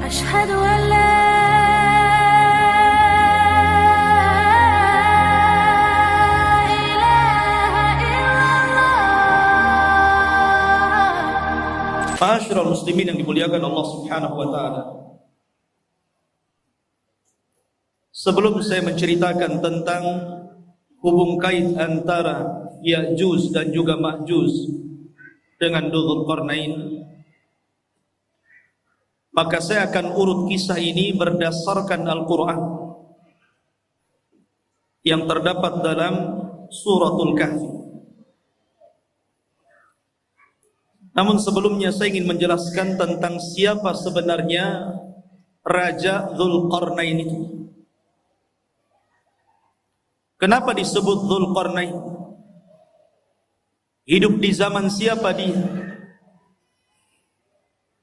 أشهد أن لا إله إلا الله. Ma'asyiral muslimin yang dimuliakan Allah Subhanahu wa taala. Sebelum saya menceritakan tentang hubung kait antara Ya'juj dan juga Ma'juj dengan Dzulqarnain, maka saya akan urut kisah ini berdasarkan Al-Quran yang terdapat dalam Suratul Kahfi. Namun sebelumnya saya ingin menjelaskan tentang siapa sebenarnya Raja Dzulqarnain itu. Kenapa disebut Dzulqarnain? Hidup di zaman siapa dia?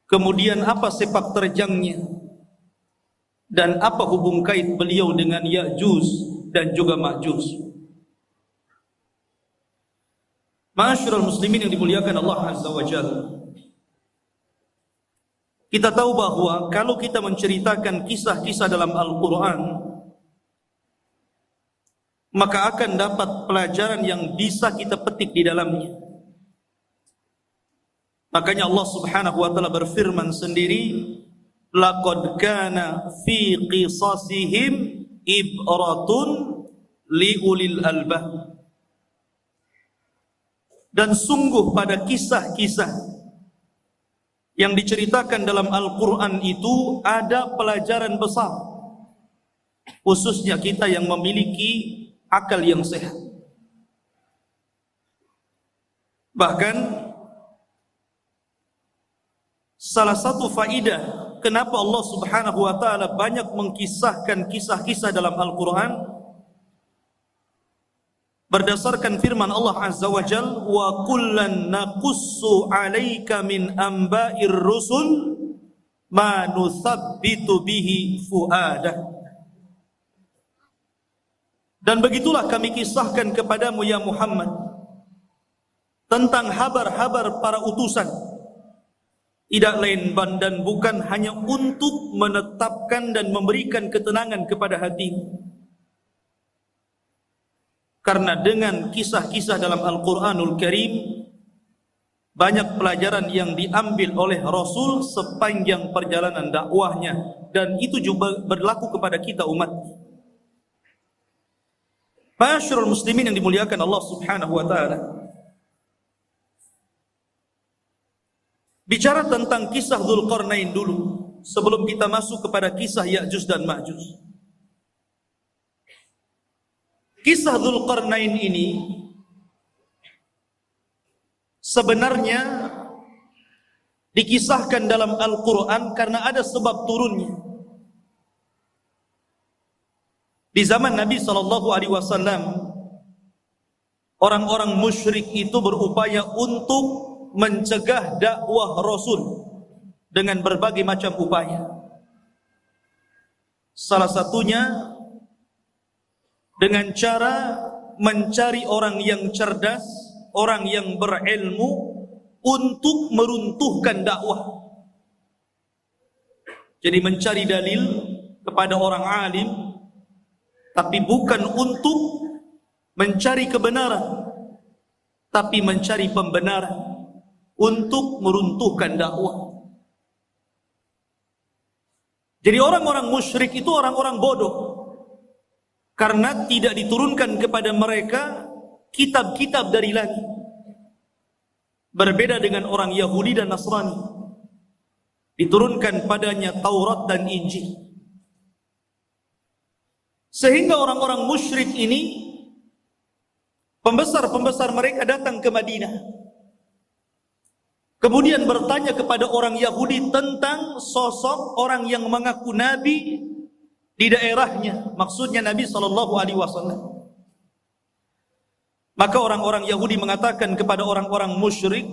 Kemudian apa sepak terjangnya? Dan apa hubung kait beliau dengan Ya'juj dan juga Ma'juj? Ma'asyiral muslimin yang dimuliakan Allah Azza wa Jalla. Kita tahu bahwa kalau kita menceritakan kisah-kisah dalam Al-Quran, maka akan dapat pelajaran yang bisa kita petik di dalamnya. Makanya Allah Subhanahu wa taala berfirman sendiri, laqad kana fi qisasihim ibratun liulil albab. Dan sungguh pada kisah-kisah yang diceritakan dalam Al-Quran itu ada pelajaran besar, khususnya kita yang memiliki akal yang sehat. Bahkan salah satu faidah kenapa Allah Subhanahu wa taala banyak mengkisahkan kisah-kisah dalam Al-Quran, berdasarkan firman Allah Azza wa Jalla, wa kullan naqussu 'alaika min amba'ir rusul ma nuthabbitu bihi fu'adah. Dan begitulah kami kisahkan kepadamu ya Muhammad tentang habar-habar para utusan, tidak lain dan bukan hanya untuk menetapkan dan memberikan ketenangan kepada hatimu. Karena dengan kisah-kisah dalam Al-Quranul Karim banyak pelajaran yang diambil oleh Rasul sepanjang perjalanan dakwahnya, dan itu juga berlaku kepada kita umat. Ma'asyiral muslimin yang dimuliakan Allah Subhanahu wa taala. Bicara tentang kisah Dzulqarnain dulu sebelum kita masuk kepada kisah Ya'juj dan Ma'juj. Kisah Dzulqarnain ini sebenarnya dikisahkan dalam Al-Quran karena ada sebab turunnya. Di zaman Nabi SAW, orang-orang musyrik itu berupaya untuk mencegah dakwah Rasul dengan berbagai macam upaya. Salah satunya dengan cara mencari orang yang cerdas, orang yang berilmu untuk meruntuhkan dakwah. Jadi mencari dalil kepada orang alim, tapi bukan untuk mencari kebenaran, tapi mencari pembenaran untuk meruntuhkan dakwah. Jadi orang-orang musyrik itu orang-orang bodoh, karena tidak diturunkan kepada mereka kitab-kitab dari langit. Berbeda dengan orang Yahudi dan Nasrani, diturunkan padanya Taurat dan Injil. Sehingga orang-orang musyrik ini, pembesar-pembesar mereka datang ke Madinah, kemudian bertanya kepada orang Yahudi tentang sosok orang yang mengaku nabi di daerahnya, maksudnya Nabi SAW. Maka orang-orang Yahudi mengatakan kepada orang-orang musyrik,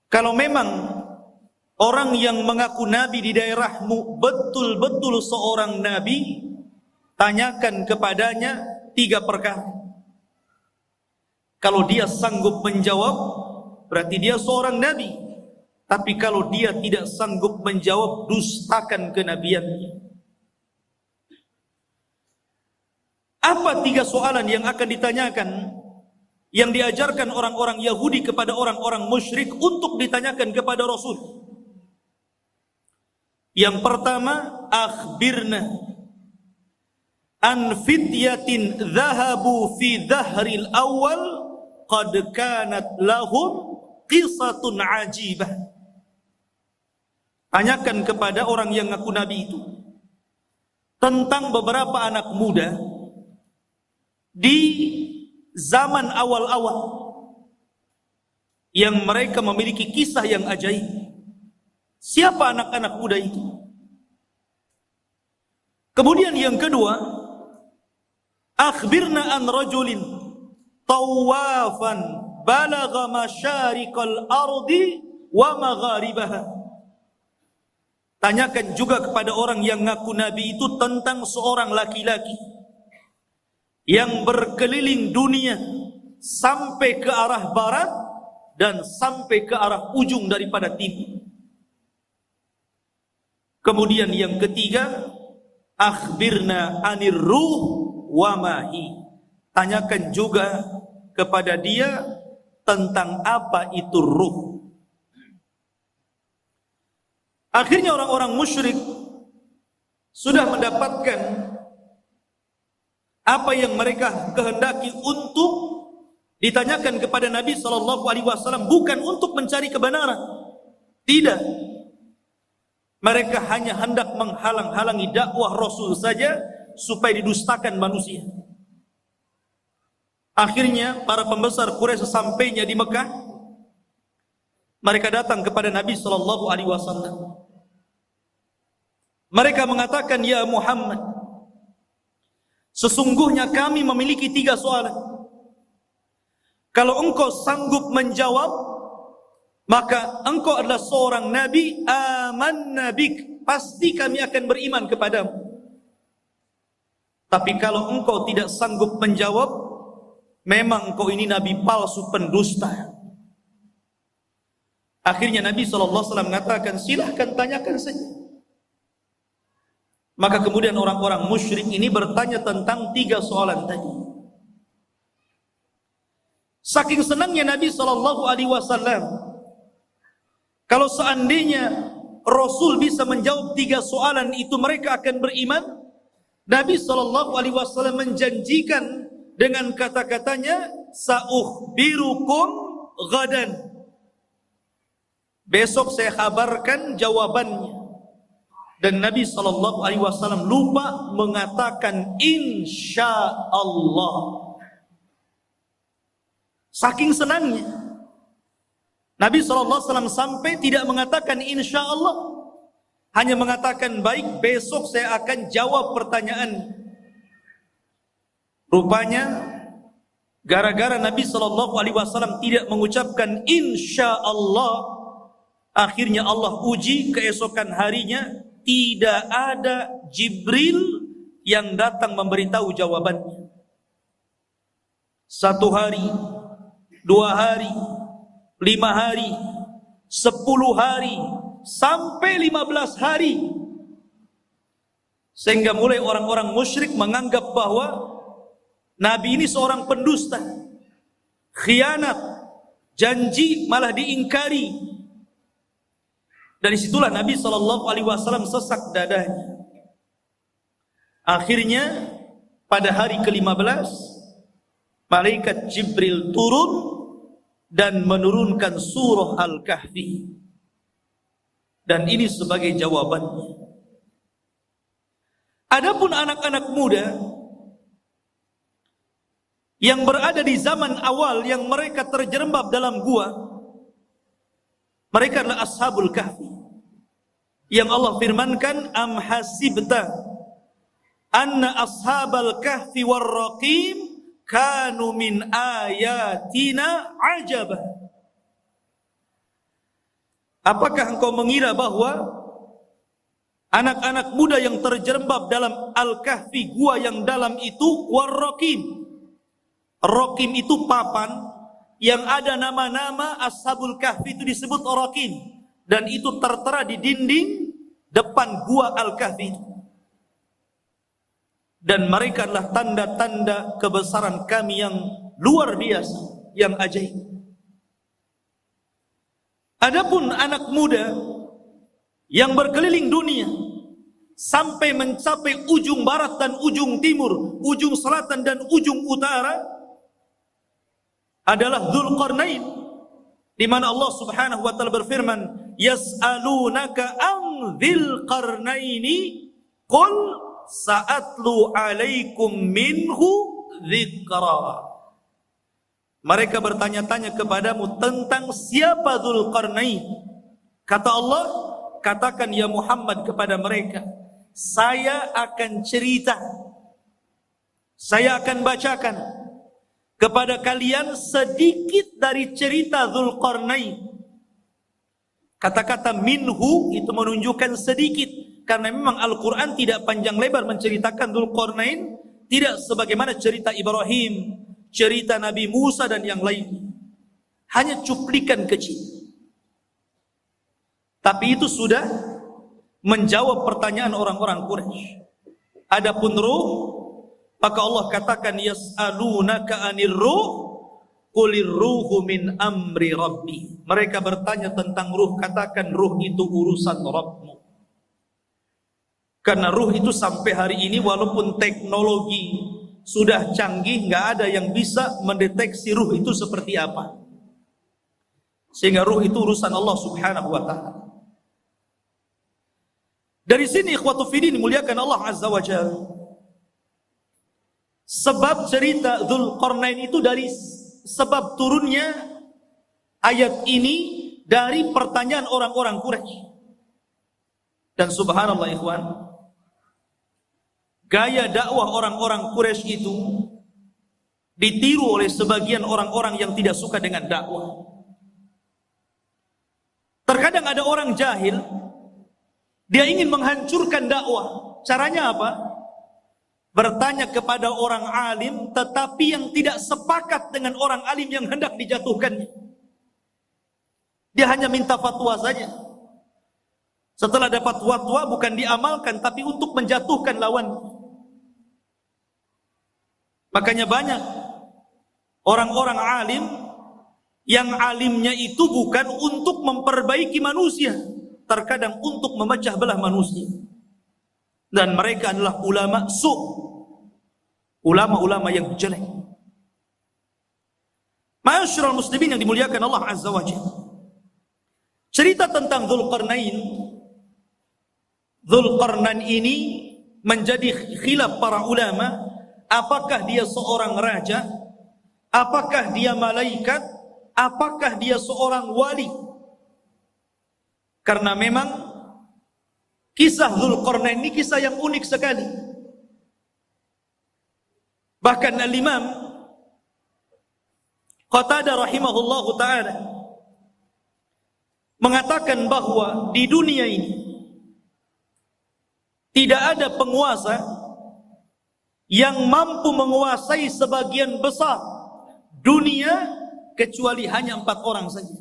kalau memang orang yang mengaku nabi di daerahmu betul-betul seorang nabi, tanyakan kepadanya 3 perkara. Kalau dia sanggup menjawab, berarti dia seorang nabi. Tapi kalau dia tidak sanggup menjawab, dustakan kenabiannya. Apa 3 soalan yang akan ditanyakan, yang diajarkan orang-orang Yahudi kepada orang-orang musyrik untuk ditanyakan kepada Rasul? Yang pertama, akhbirna an fityatin dhahabu fi dhahril awal qad kanat lahum qisatun ajibah. Tanyakan kepada orang yang ngaku nabi itu tentang beberapa anak muda di zaman awal-awal yang mereka memiliki kisah yang ajaib. Siapa anak-anak muda itu? Kemudian yang kedua, akhbirna an rajulin tawafan balagha masyariqal ardi wa magharibaha. Tanyakan juga kepada orang yang ngaku nabi itu tentang seorang laki-laki yang berkeliling dunia sampai ke arah barat dan sampai ke arah ujung daripada timur. Kemudian yang ketiga, akhbirna anir ruh wa mahi. Tanyakan juga kepada dia tentang apa itu ruh. Akhirnya orang-orang musyrik sudah mendapatkan apa yang mereka kehendaki untuk ditanyakan kepada Nabi SAW, bukan untuk mencari kebenaran. Tidak. Mereka hanya hendak menghalang-halangi dakwah Rasul saja supaya didustakan manusia. Akhirnya para pembesar Quraisy sesampainya di Mekah, mereka datang kepada Nabi SAW. Mereka mengatakan, ya Muhammad, sesungguhnya kami memiliki 3 soalan. Kalau engkau sanggup menjawab, maka engkau adalah seorang nabi, amanna bik, pasti kami akan beriman kepadamu. Tapi kalau engkau tidak sanggup menjawab, memang engkau ini nabi palsu, pendusta. Akhirnya Nabi SAW mengatakan, silahkan tanyakan saja. Maka kemudian orang-orang musyrik ini bertanya tentang 3 soalan tadi. Saking senangnya Nabi SAW, kalau seandainya Rasul bisa menjawab 3 soalan itu, mereka akan beriman. Nabi SAW menjanjikan dengan kata-katanya, sa'ukhbirukum ghadan. Besok saya kabarkan jawabannya. Dan Nabi SAW lupa mengatakan insya Allah. Saking senangnya Nabi SAW sampai tidak mengatakan insya Allah, hanya mengatakan baik, besok saya akan jawab pertanyaan. Rupanya gara-gara Nabi SAW tidak mengucapkan insya Allah, akhirnya Allah uji keesokan harinya. Tidak ada Jibril yang datang memberitahu jawabannya. 1 hari, 2 hari, 5 hari, 10 hari, sampai 15 hari. Sehingga mulai orang-orang musyrik menganggap bahwa Nabi ini seorang pendusta, khianat, janji malah diingkari. Dari situlah Nabi SAW sesak dadanya. Akhirnya pada hari ke-15 malaikat Jibril turun dan menurunkan surah Al-Kahfi. Dan ini sebagai jawabannya. Adapun anak-anak muda yang berada di zaman awal yang mereka terjerembab dalam gua, mereka adalah Ashabul Kahfi, yang Allah firmankan, am hasibta anna ashabal kahfi warraqim kanu min ayatina ajaba. Apakah engkau mengira bahwa anak-anak muda yang terjerembab dalam Al-Kahfi, gua yang dalam itu, warraqim. Raqim itu papan yang ada nama-nama Ashabul Kahfi, itu disebut Raqim. dan itu tertera di dinding depan gua Al-Kahfi. Dan mereka adalah tanda-tanda kebesaran kami yang luar biasa, yang ajaib. Adapun anak muda yang berkeliling dunia sampai mencapai ujung barat dan ujung timur, ujung selatan dan ujung utara, adalah Dzulqarnain, di mana Allah Subhanahu wa taala berfirman, "Yas'alunaka an dzil qarnaini qul sa'atlu 'alaikum minhu dzikra." Mereka bertanya-tanya kepadamu tentang siapa Dzulqarnain. Kata Allah, katakan ya Muhammad kepada mereka, saya akan cerita, saya akan bacakan kepada kalian sedikit dari cerita Dzulqarnain. Kata-kata minhu itu menunjukkan sedikit, karena memang Al-Quran tidak panjang lebar menceritakan Dzulqarnain, tidak sebagaimana cerita Ibrahim, cerita Nabi Musa dan yang lain. Hanya cuplikan kecil. Tapi itu sudah menjawab pertanyaan orang-orang Quraisy. Adapun ruh, maka Allah katakan yas'alunaka 'anir ruh qulir ruhu min amri rabbi. Mereka bertanya tentang ruh, katakan ruh itu urusan Rabbmu. Karena ruh itu sampai hari ini walaupun teknologi sudah canggih, nggak ada yang bisa mendeteksi ruh itu seperti apa. Sehingga ruh itu urusan Allah Subhanahu wa taala. Dari sini ikhwatu fiddin dimuliakan Allah Azza wa Jalla. Sebab cerita Dzulqarnain itu dari sebab turunnya ayat ini dari pertanyaan orang-orang Quraisy. Dan subhanallah ikhwan, gaya dakwah orang-orang Quraisy itu ditiru oleh sebagian orang-orang yang tidak suka dengan dakwah. Terkadang ada orang jahil, dia ingin menghancurkan dakwah. Caranya apa? Bertanya kepada orang alim, tetapi yang tidak sepakat dengan orang alim yang hendak dijatuhkannya. Dia hanya minta fatwa saja. Setelah dapat fatwa bukan diamalkan, tapi untuk menjatuhkan lawan. Makanya banyak orang-orang alim yang alimnya itu bukan untuk memperbaiki manusia, terkadang untuk memecah belah manusia. Dan mereka adalah ulama su', ulama-ulama yang jelek. Ma'asyiral muslimin yang dimuliakan Allah Azza wa Jalla. Cerita tentang Dzulqarnain ini menjadi khilaf para ulama. Apakah dia seorang raja? Apakah dia malaikat? Apakah dia seorang wali? Karena memang kisah Dzulqarnain ini kisah yang unik sekali. Bahkan Al-Imam Qatadah rahimahullahu ta'ala mengatakan bahwa di dunia ini tidak ada penguasa yang mampu menguasai sebagian besar dunia kecuali hanya 4 orang saja.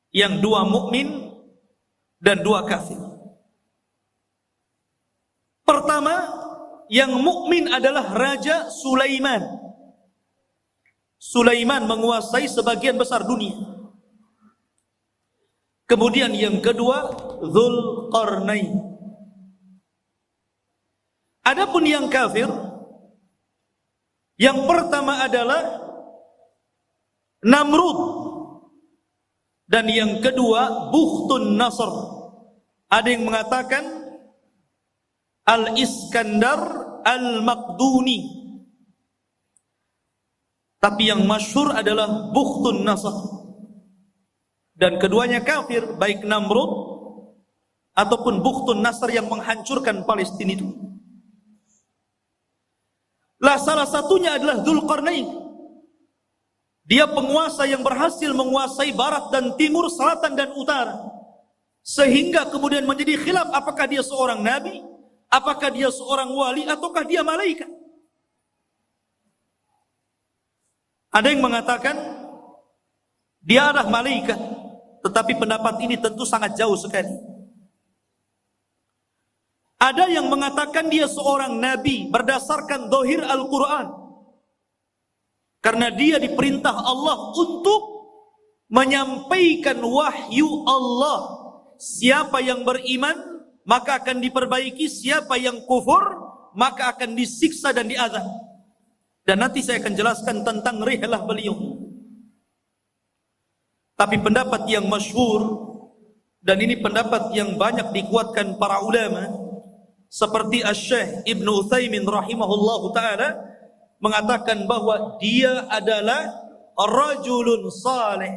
Yang 2 mukmin dan 2 kafir. Pertama, yang mukmin adalah Raja Sulaiman. Sulaiman menguasai sebagian besar dunia. Kemudian yang kedua, Dzulqarnain. Adapun yang kafir, yang pertama adalah Namrud, dan yang kedua Bukhtun Nasr. Ada yang mengatakan Al-Iskandar Al-Maqduni, tapi yang masyhur adalah Bukhtun Nasr. Dan keduanya kafir, baik Namrud ataupun Bukhtun Nasr yang menghancurkan Palestina itu. Lah salah satunya adalah Dzulqarnain. Dia penguasa yang berhasil menguasai barat dan timur, selatan dan utara. Sehingga kemudian menjadi khilaf apakah dia seorang nabi, apakah dia seorang wali, ataukah dia malaikat. Ada yang mengatakan dia adalah malaikat. tetapi pendapat ini tentu sangat jauh sekali. Ada yang mengatakan dia seorang nabi berdasarkan zahir Al-Quran, karena dia diperintah Allah untuk menyampaikan wahyu Allah. Siapa yang beriman maka akan diperbaiki, siapa yang kufur maka akan disiksa dan diazab. Dan nanti saya akan jelaskan tentang rihlah beliau. Tapi pendapat yang masyhur, dan ini pendapat yang banyak dikuatkan para ulama, seperti Asy-Syaikh Ibnu Utsaimin rahimahullahu taala, mengatakan bahwa dia adalah rajulun saleh,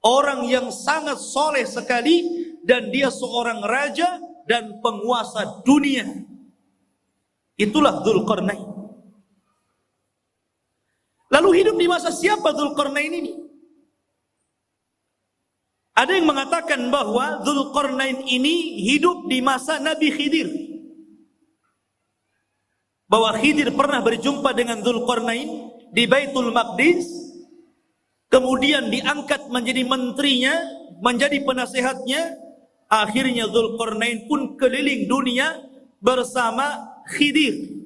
orang yang sangat soleh sekali, dan dia seorang raja dan penguasa dunia. Itulah Dzulqarnain. Lalu hidup di masa siapa Dzulqarnain ini? Ada yang mengatakan bahwa Dzulqarnain ini hidup di masa Nabi Khidir, bahwa Khidir pernah berjumpa dengan Dzulqarnain di Baitul Maqdis, kemudian diangkat menjadi menterinya, menjadi penasehatnya. Akhirnya Dzulqarnain pun keliling dunia bersama Khidir.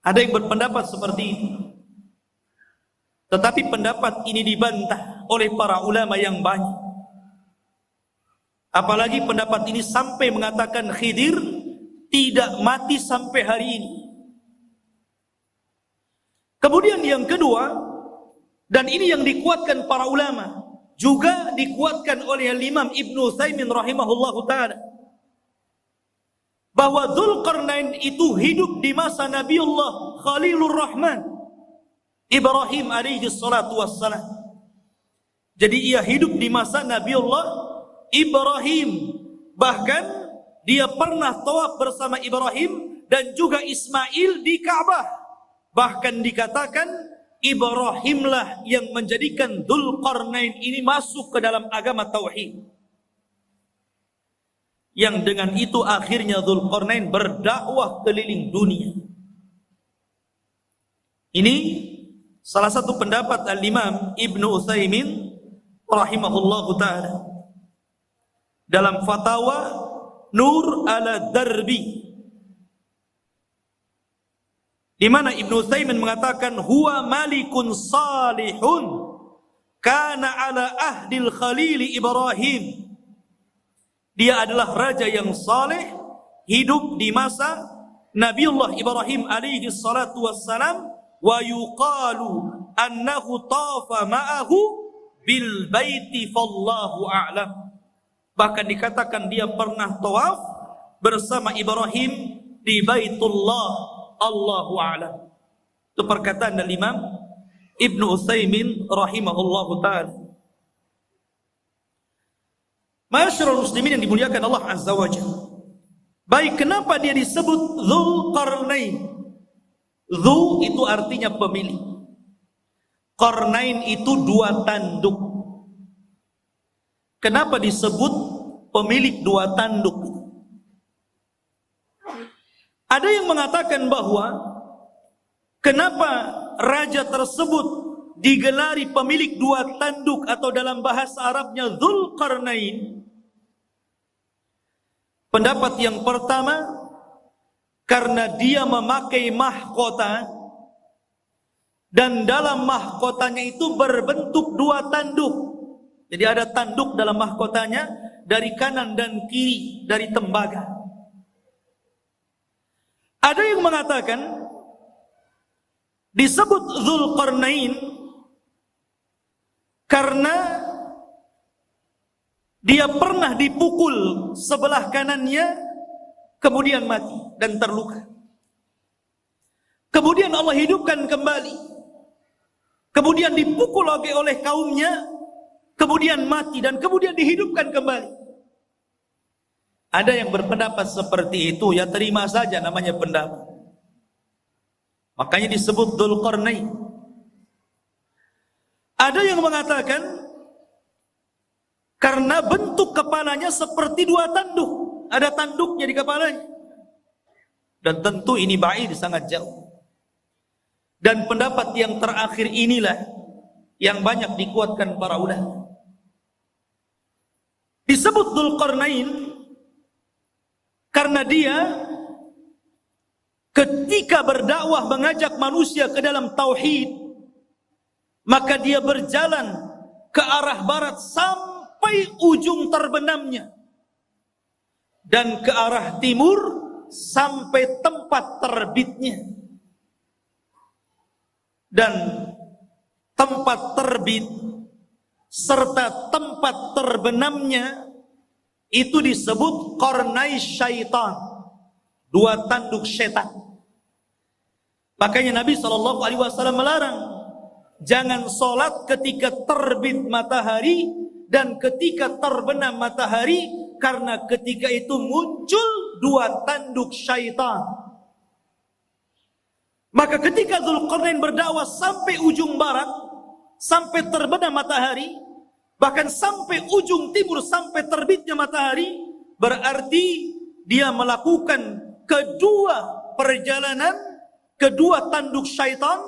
Ada yang berpendapat seperti itu, tetapi pendapat ini dibantah oleh para ulama yang banyak. Apalagi pendapat ini sampai mengatakan Khidir tidak mati sampai hari ini. Kemudian yang kedua, dan ini yang dikuatkan para ulama, juga dikuatkan oleh Imam Ibnu Utsaimin rahimahullahu taala, bahwa Dzulqarnain itu hidup di masa Nabiullah Khalilur Rahman Ibrahim alaihi salatu wassalam. Jadi ia hidup di masa Nabiullah Ibrahim. Bahkan dia pernah tawaf bersama Ibrahim dan juga Ismail di Ka'bah. Bahkan dikatakan Ibrahimlah yang menjadikan Dzulqarnain ini masuk ke dalam agama tauhid. Yang dengan itu akhirnya Dzulqarnain berdakwah keliling dunia. Ini salah satu pendapat Al-Imam Ibnu Utsaimin rahimahullahu taala dalam fatwa Nur ala Darbi, di mana Ibnu Utsaimin mengatakan huwa malikun salihun kana ala ahdil Khalil Ibrahim. Dia adalah raja yang saleh, hidup di masa Nabiullah Ibrahim alaihi salatu wassalam, wa yuqalu annahu tafa ma'ahu bil baiti fallahu a'lam. Bahkan dikatakan dia pernah tawaf bersama Ibrahim di Baitullah, Allahu a'lam. Itu perkataan dari Imam Ibnu Utsaimin rahimahullahu taala. Masyarul muslimin yang dimuliakan Allah azza wajalla. Baik, kenapa dia disebut Dzulqarnain? Dzu itu artinya pemilik. Qarnain itu dua tanduk. Kenapa disebut pemilik dua tanduk? Ada yang mengatakan bahwa kenapa raja tersebut digelari pemilik dua tanduk, atau dalam bahasa Arabnya Dzulqarnain. Pendapat yang pertama, karena dia memakai mahkota, dan dalam mahkotanya itu berbentuk dua tanduk. Jadi ada tanduk dalam mahkotanya dari kanan dan kiri, dari tembaga. Ada yang mengatakan disebut Dzulqarnain karena dia pernah dipukul sebelah kanannya, kemudian mati dan terluka. Kemudian Allah hidupkan kembali. Kemudian dipukul lagi oleh kaumnya, kemudian mati dan kemudian dihidupkan kembali. Ada yang berpendapat seperti itu, ya terima saja, namanya pendapat. Makanya disebut Dzulqarnain. Ada yang mengatakan karena bentuk kepalanya seperti dua tanduk, ada tanduknya di kepalanya. Dan tentu ini ba'id, sangat jauh. Dan pendapat yang terakhir inilah yang banyak dikuatkan para ulama. Disebut Dzulqarnain karena dia ketika berdakwah mengajak manusia ke dalam tauhid, maka dia berjalan ke arah barat sampai ujung terbenamnya, dan ke arah timur sampai tempat terbitnya. Dan tempat terbit serta tempat terbenamnya itu disebut qarnai syaitan, dua tanduk setan. Makanya Nabi SAW melarang jangan sholat ketika terbit matahari dan ketika terbenam matahari, karena ketika itu muncul dua tanduk syaitan. Maka ketika Dzulqarnain berdakwah sampai ujung barat, sampai terbenam matahari, bahkan sampai ujung timur, sampai terbitnya matahari, berarti dia melakukan kedua perjalanan, kedua tanduk syaitan,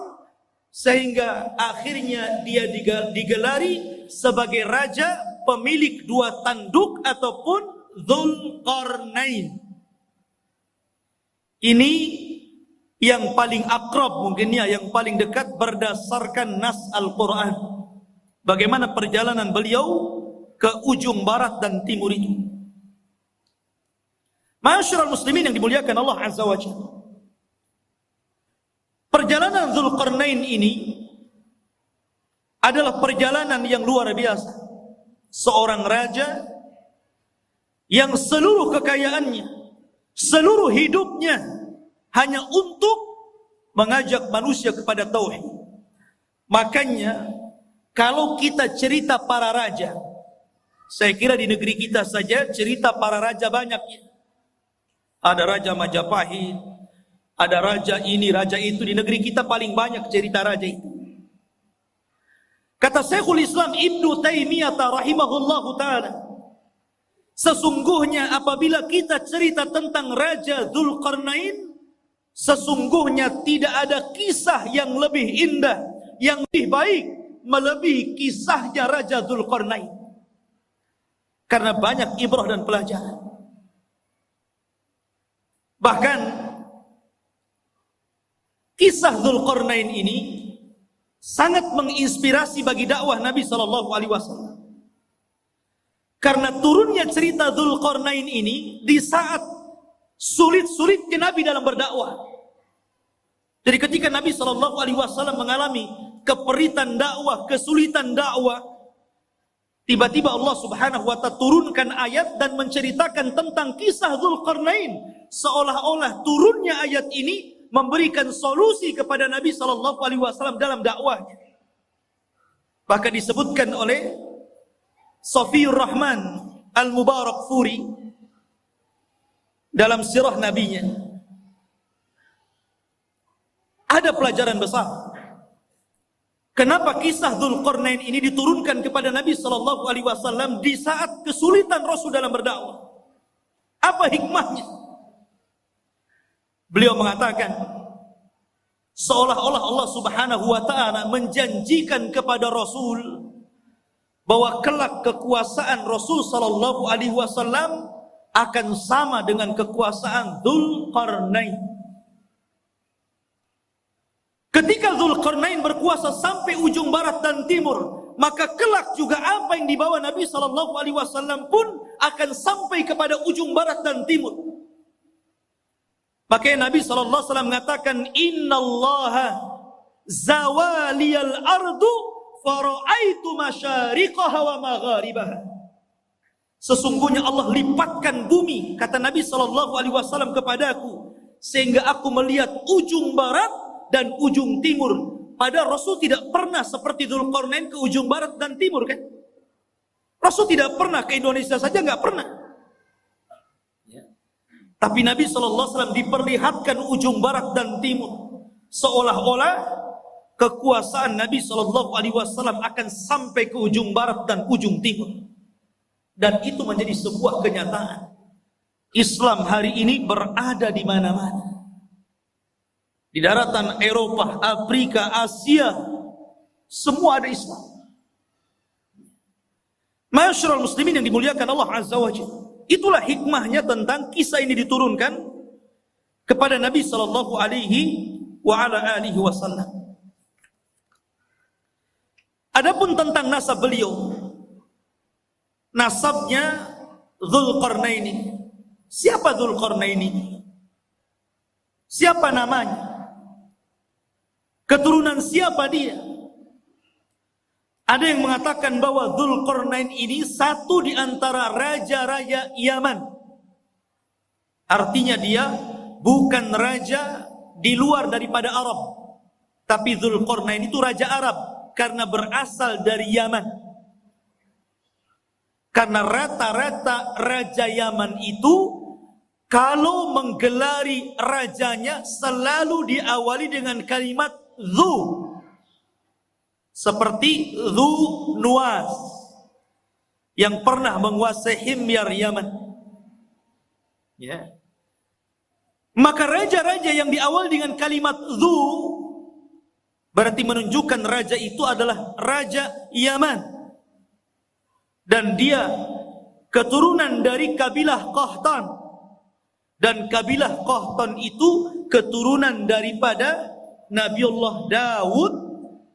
sehingga akhirnya dia digelari sebagai raja pemilik dua tanduk ataupun Dzulqarnain. Ini yang paling akrab mungkinnya, yang paling dekat berdasarkan nas Al-Quran. Bagaimana perjalanan beliau ke ujung barat dan timur itu. Ma'asyiral muslimin yang dimuliakan Allah Azza wa Jalla. Perjalanan Dzulqarnain ini adalah perjalanan yang luar biasa. Seorang raja yang seluruh kekayaannya, seluruh hidupnya hanya untuk mengajak manusia kepada tauhid. Makanya kalau kita cerita para raja, saya kira di negeri kita saja cerita para raja banyaknya. Ada Raja Majapahit, ada raja ini, raja itu. Di negeri kita paling banyak cerita raja itu. Kata Syekhul Islam Ibnu Taimiyah rahimahullahu ta'ala, sesungguhnya apabila kita cerita tentang Raja Dzulqarnain, sesungguhnya tidak ada kisah yang lebih indah, yang lebih baik melebihi kisahnya Raja Dzulqarnain. Karena banyak ibrah dan pelajaran. Bahkan kisah Dzulqarnain ini sangat menginspirasi bagi dakwah Nabi SAW. Karena turunnya cerita Dzulqarnain ini di saat sulit-sulitnya Nabi dalam berdakwah. Jadi ketika Nabi SAW mengalami keperitan dakwah, kesulitan dakwah, tiba-tiba Allah Subhanahu wa ta'ala turunkan ayat dan menceritakan tentang kisah Dzulqarnain, seolah-olah turunnya ayat ini memberikan solusi kepada Nabi SAW dalam dakwahnya. Bahkan disebutkan oleh Safiur Rahman Al-Mubarakfuri dalam sirah nabinya, ada pelajaran besar. Kenapa kisah Dzulqarnain ini diturunkan kepada Nabi SAW di saat kesulitan Rasul dalam berdakwah? Apa hikmahnya? Beliau mengatakan, seolah-olah Allah Subhanahu wa ta'ala menjanjikan kepada Rasul bahwa kelak kekuasaan Rasul SAW akan sama dengan kekuasaan Dzulqarnain. Ketika Dzulqarnain berkuasa sampai ujung barat dan timur, maka kelak juga apa yang dibawa Nabi SAW pun akan sampai kepada ujung barat dan timur. Makanya Nabi SAW mengatakan, Innallaha zawaliyal ardu fara'aitu masyariqaha wa magharibaha. Sesungguhnya Allah lipatkan bumi, kata Nabi SAW kepadaku, sehingga aku melihat ujung barat dan ujung timur. Padahal Rasul tidak pernah seperti Dzulqarnain ke ujung barat dan timur, kan? Rasul tidak pernah ke Indonesia saja, nggak pernah. Ya. Tapi Nabi SAW diperlihatkan ujung barat dan timur, seolah-olah kekuasaan Nabi SAW akan sampai ke ujung barat dan ujung timur. Dan itu menjadi sebuah kenyataan. Islam hari ini berada di mana-mana. Di daratan Eropa, Afrika, Asia, semua ada Islam. Ma'asyiral muslimin yang dimuliakan Allah Azza wa Jalla. Itulah hikmahnya tentang kisah ini diturunkan kepada Nabi sallallahu alaihi wa ala alihi wasallam. Adapun tentang nasab beliau, nasabnya Dzulqarnaini. Siapa Dzulqarnaini? Siapa namanya? Keturunan siapa dia? Ada yang mengatakan bahwa Dzulqarnain ini satu di antara raja-raja Yaman. Artinya dia bukan raja di luar daripada Arab. Tapi Dzulqarnain itu raja Arab karena berasal dari Yaman. Karena rata-rata raja Yaman itu kalau menggelari rajanya selalu diawali dengan kalimat Dzu. Seperti Dzu Nuwas yang pernah menguasai Himyar Yaman. Ya. Maka raja-raja yang diawali dengan kalimat Dzu berarti menunjukkan raja itu adalah raja Yaman. Dan dia keturunan dari kabilah Qahtan. Dan kabilah Qahtan itu keturunan daripada Nabiullah Daud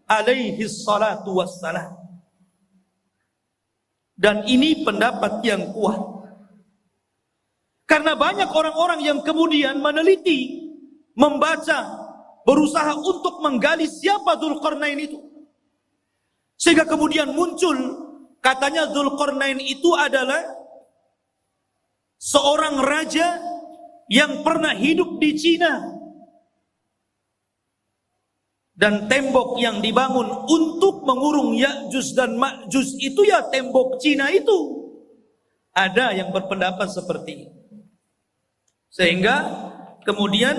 alaihi salatu wassalam. Dan ini pendapat yang kuat. Karena banyak orang-orang yang kemudian meneliti, membaca, berusaha untuk menggali siapa Dzulqarnain itu. Sehingga kemudian muncul katanya Dzulqarnain itu adalah seorang raja yang pernah hidup di Cina. Dan tembok yang dibangun untuk mengurung Ya'juj dan Ma'juj itu ya tembok Cina itu. Ada yang berpendapat seperti itu. Sehingga kemudian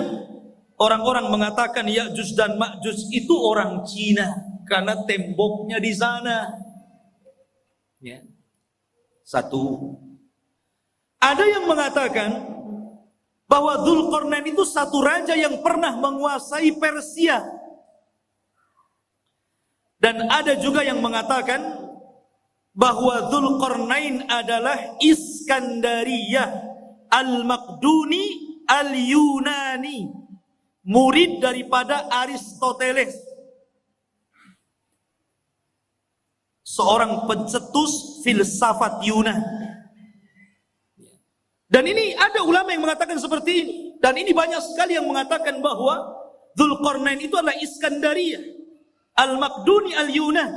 orang-orang mengatakan Ya'juj dan Ma'juj itu orang Cina karena temboknya di sana. Ya. Satu. Ada yang mengatakan bahwa Dzulqarnain itu satu raja yang pernah menguasai Persia. Dan ada juga yang mengatakan bahwa Dzulqarnain adalah Iskandariyah Al-Maqduni Al-Yunani, murid daripada Aristoteles, seorang pencetus filsafat Yunan. Dan ini ada ulama yang mengatakan seperti ini. Dan ini banyak sekali yang mengatakan bahwa Dzulqarnain itu adalah Iskandariyah Al-Maqduni Al-Yunan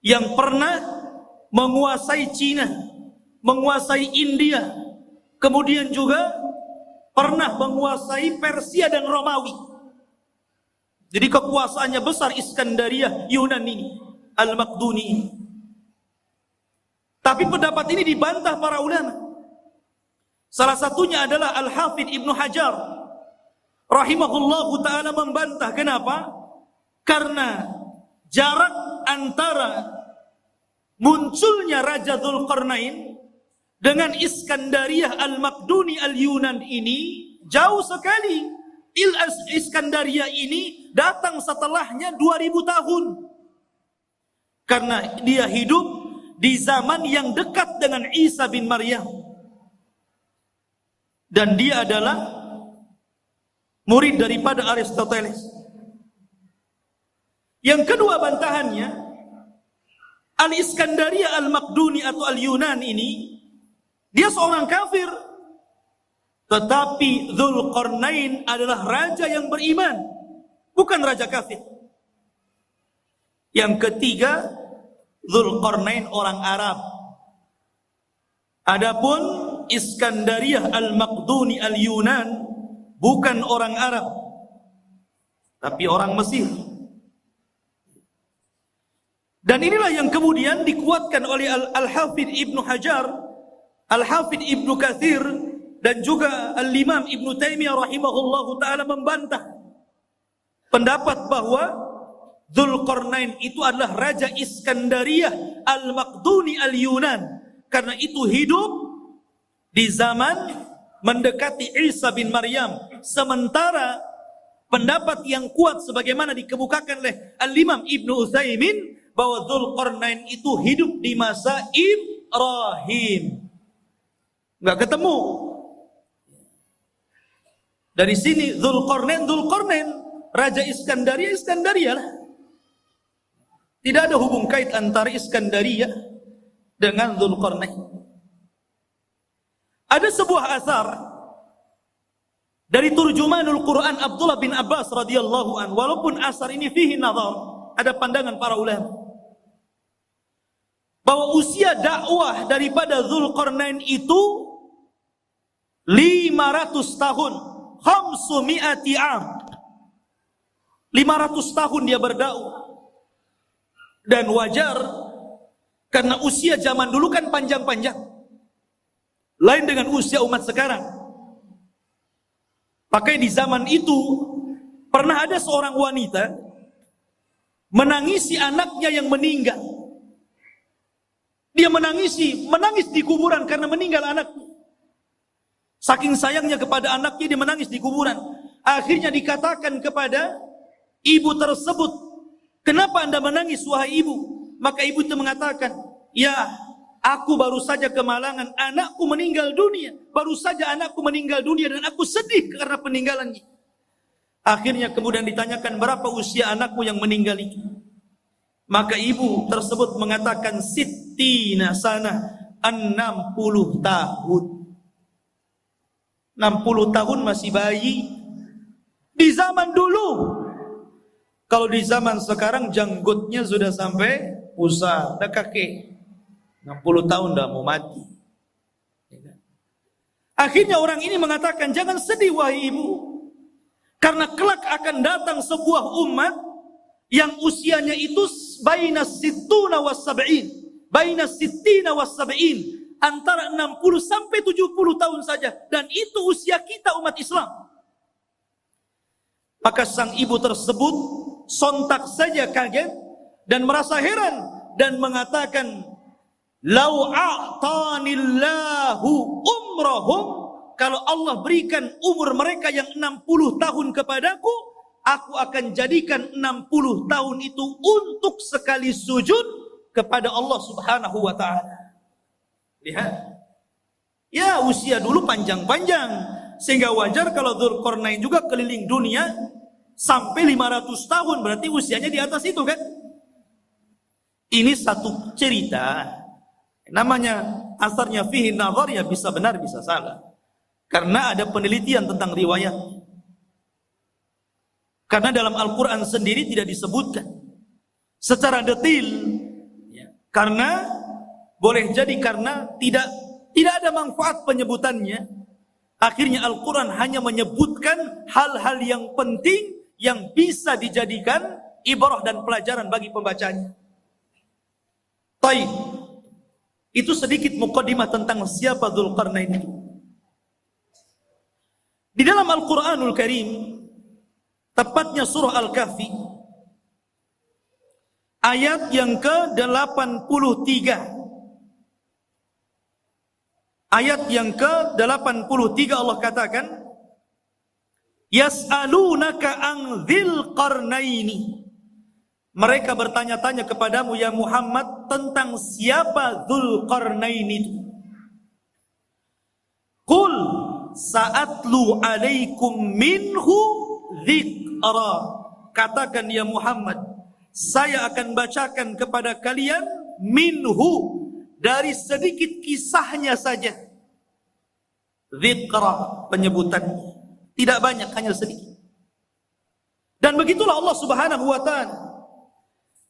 yang pernah menguasai Cina, menguasai India, kemudian juga pernah menguasai Persia dan Romawi. Jadi kekuasaannya besar Iskandariyah Yunan ini, Al-Maqduni ini. Tapi pendapat ini dibantah para ulama. Salah satunya adalah Al-Hafidh Ibnu Hajar rahimahullahu ta'ala membantah. Kenapa? Karena jarak antara munculnya Raja Dzulqarnain dengan Iskandariyah Al-Maqduni Al-Yunan ini jauh sekali. Iskandariyah ini datang setelahnya 2000 tahun. Karena dia hidup di zaman yang dekat dengan Isa bin Maryam. Dan dia adalah murid daripada Aristoteles. Yang kedua bantahannya, Al-Iskandariyah Al-Maqduni atau Al-Yunan ini, dia seorang kafir. Tetapi Dzulqarnain adalah raja yang beriman, bukan raja kafir. Yang ketiga, Dzulqarnain orang Arab. Adapun Iskandariyah Al-Maqduni Al-Yunan bukan orang Arab, tapi orang Mesir. Dan inilah yang kemudian dikuatkan oleh Al-Hafidh Ibnu Hajar, Al-Hafidh Ibnu Katsir, dan juga Al-Imam Ibnu Taimiyah rahimahullahu ta'ala membantah pendapat bahwa Dzulqarnain itu adalah Raja Iskandariyah Al-Maqduni Al-Yunan. Karena itu hidup di zaman mendekati Isa bin Maryam. Sementara pendapat yang kuat sebagaimana dikemukakan oleh Al-Imam Ibnu Utsaimin bahwa Dzulqarnain itu hidup di masa Ibrahim. Enggak ketemu. Dari sini Dzulqarnain, Raja Iskandaria lah. Tidak ada hubung kait antara Iskandaria dengan Dzulqarnain. Ada sebuah asar dari turjumanul Quran Abdullah bin Abbas radhiyallahu an, walaupun asar ini fihi nazar, ada pandangan para ulama bahwa usia dakwah daripada Dzulqarnain itu 500 tahun, 500 am. 500 tahun dia berdakwah. Dan wajar karena usia zaman dulu kan panjang-panjang. Lain dengan usia umat sekarang. Pakai di zaman itu pernah ada seorang wanita menangisi anaknya yang meninggal. Dia menangis di kuburan karena meninggal anaknya. Saking sayangnya kepada anaknya, dia menangis di kuburan. Akhirnya dikatakan kepada ibu tersebut, "Kenapa Anda menangis wahai ibu?" Maka ibu itu mengatakan, "Ya, aku baru saja kemalangan, anakku meninggal dunia. Baru saja anakku meninggal dunia dan aku sedih karena peninggalannya." Akhirnya kemudian ditanyakan, "Berapa usia anakmu yang meninggal itu?" Maka ibu tersebut mengatakan, "Sittina sana, 60 tahun." 60 tahun masih bayi. Di zaman dulu. Kalau di zaman sekarang janggutnya sudah sampai pusat, dah kaki. 60 tahun dah mau mati. Akhirnya orang ini mengatakan, "Jangan sedih wahai ibu. Karena kelak akan datang sebuah umat yang usianya itu baina sittuna was sab'in. Baina sittina was sab'in. Antara 60 sampai 70 tahun saja. Dan itu usia kita umat Islam." Maka sang ibu tersebut sontak saja kaget dan merasa heran dan mengatakan, "Lau a'tanillahu umrahum," kalau Allah berikan umur mereka yang 60 tahun kepadaku, aku akan jadikan 60 tahun itu untuk sekali sujud kepada Allah Subhanahu wa taala. Lihat. Ya, usia dulu panjang-panjang sehingga wajar kalau Dzulqarnain juga keliling dunia sampai 500 tahun, berarti usianya di atas itu kan? Ini satu cerita. Namanya asarnya fihi nazar, ya bisa benar bisa salah. Karena ada penelitian tentang riwayat. Karena dalam Al-Quran sendiri tidak disebutkan secara detail. Ya. Karena boleh jadi karena tidak ada manfaat penyebutannya. Akhirnya Al-Quran hanya menyebutkan hal-hal yang penting yang bisa dijadikan ibrah dan pelajaran bagi pembacanya. Baik. Itu sedikit muqaddimah tentang siapa Dzulqarnain itu. Di dalam Al-Quranul Karim, tepatnya surah Al-Kahfi, ayat yang ke-83. Ayat yang ke-83 Allah katakan, "Yas'alunaka an dzil qarnaini." Mereka bertanya-tanya kepadamu ya Muhammad tentang siapa Dzulqarnain itu. Qul sa'atlu alaikum minhu dzikra. Katakan ya Muhammad, saya akan bacakan kepada kalian minhu, dari sedikit kisahnya saja. Dzikra, penyebutannya. Tidak banyak, hanya sedikit. Dan begitulah Allah Subhanahu wa ta'ala.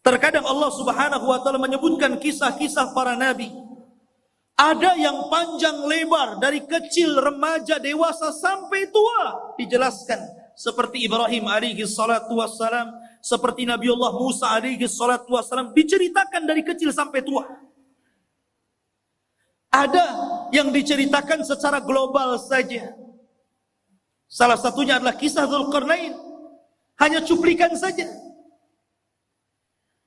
Terkadang Allah Subhanahu wa ta'ala menyebutkan kisah-kisah para nabi. Ada yang panjang lebar, dari kecil, remaja, dewasa, sampai tua. Dijelaskan. Seperti Ibrahim alaihi salatu wassalam. Seperti Nabiullah Musa alaihi salatu wassalam. Diceritakan dari kecil sampai tua. Ada yang diceritakan secara global saja. Salah satunya adalah kisah Dzulqarnain. Hanya cuplikan saja.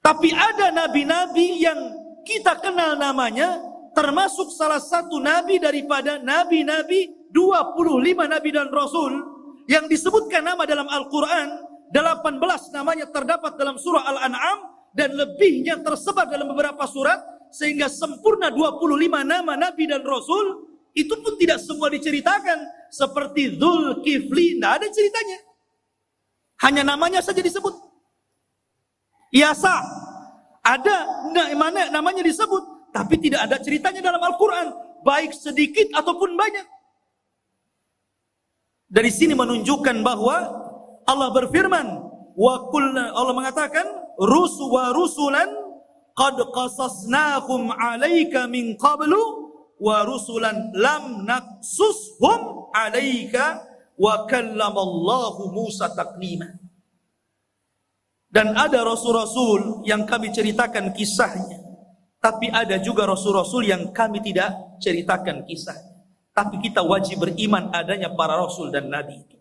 Tapi ada nabi-nabi yang kita kenal namanya, termasuk salah satu nabi daripada nabi-nabi 25 nabi dan rasul yang disebutkan nama dalam Al-Quran. 18 namanya terdapat dalam surah Al-An'am dan lebihnya tersebar dalam beberapa surat, sehingga sempurna 25 nama Nabi dan Rasul, itu pun tidak semua diceritakan. Seperti Dzulkifli, tidak ada ceritanya. Hanya namanya saja disebut. Yasa, ada mana namanya disebut, tapi tidak ada ceritanya dalam Al-Quran, baik sedikit ataupun banyak. Dari sini menunjukkan bahwa Allah berfirman, Allah mengatakan, rusulan qad qasasnahum 'alaika min qablu wa rusulan lam naqsushum 'alaika wa kallamallahu Musa taklima. Dan ada rasul-rasul yang kami ceritakan kisahnya, tapi ada juga rasul-rasul yang kami tidak ceritakan kisahnya. Tapi kita wajib beriman adanya para rasul dan nabi itu.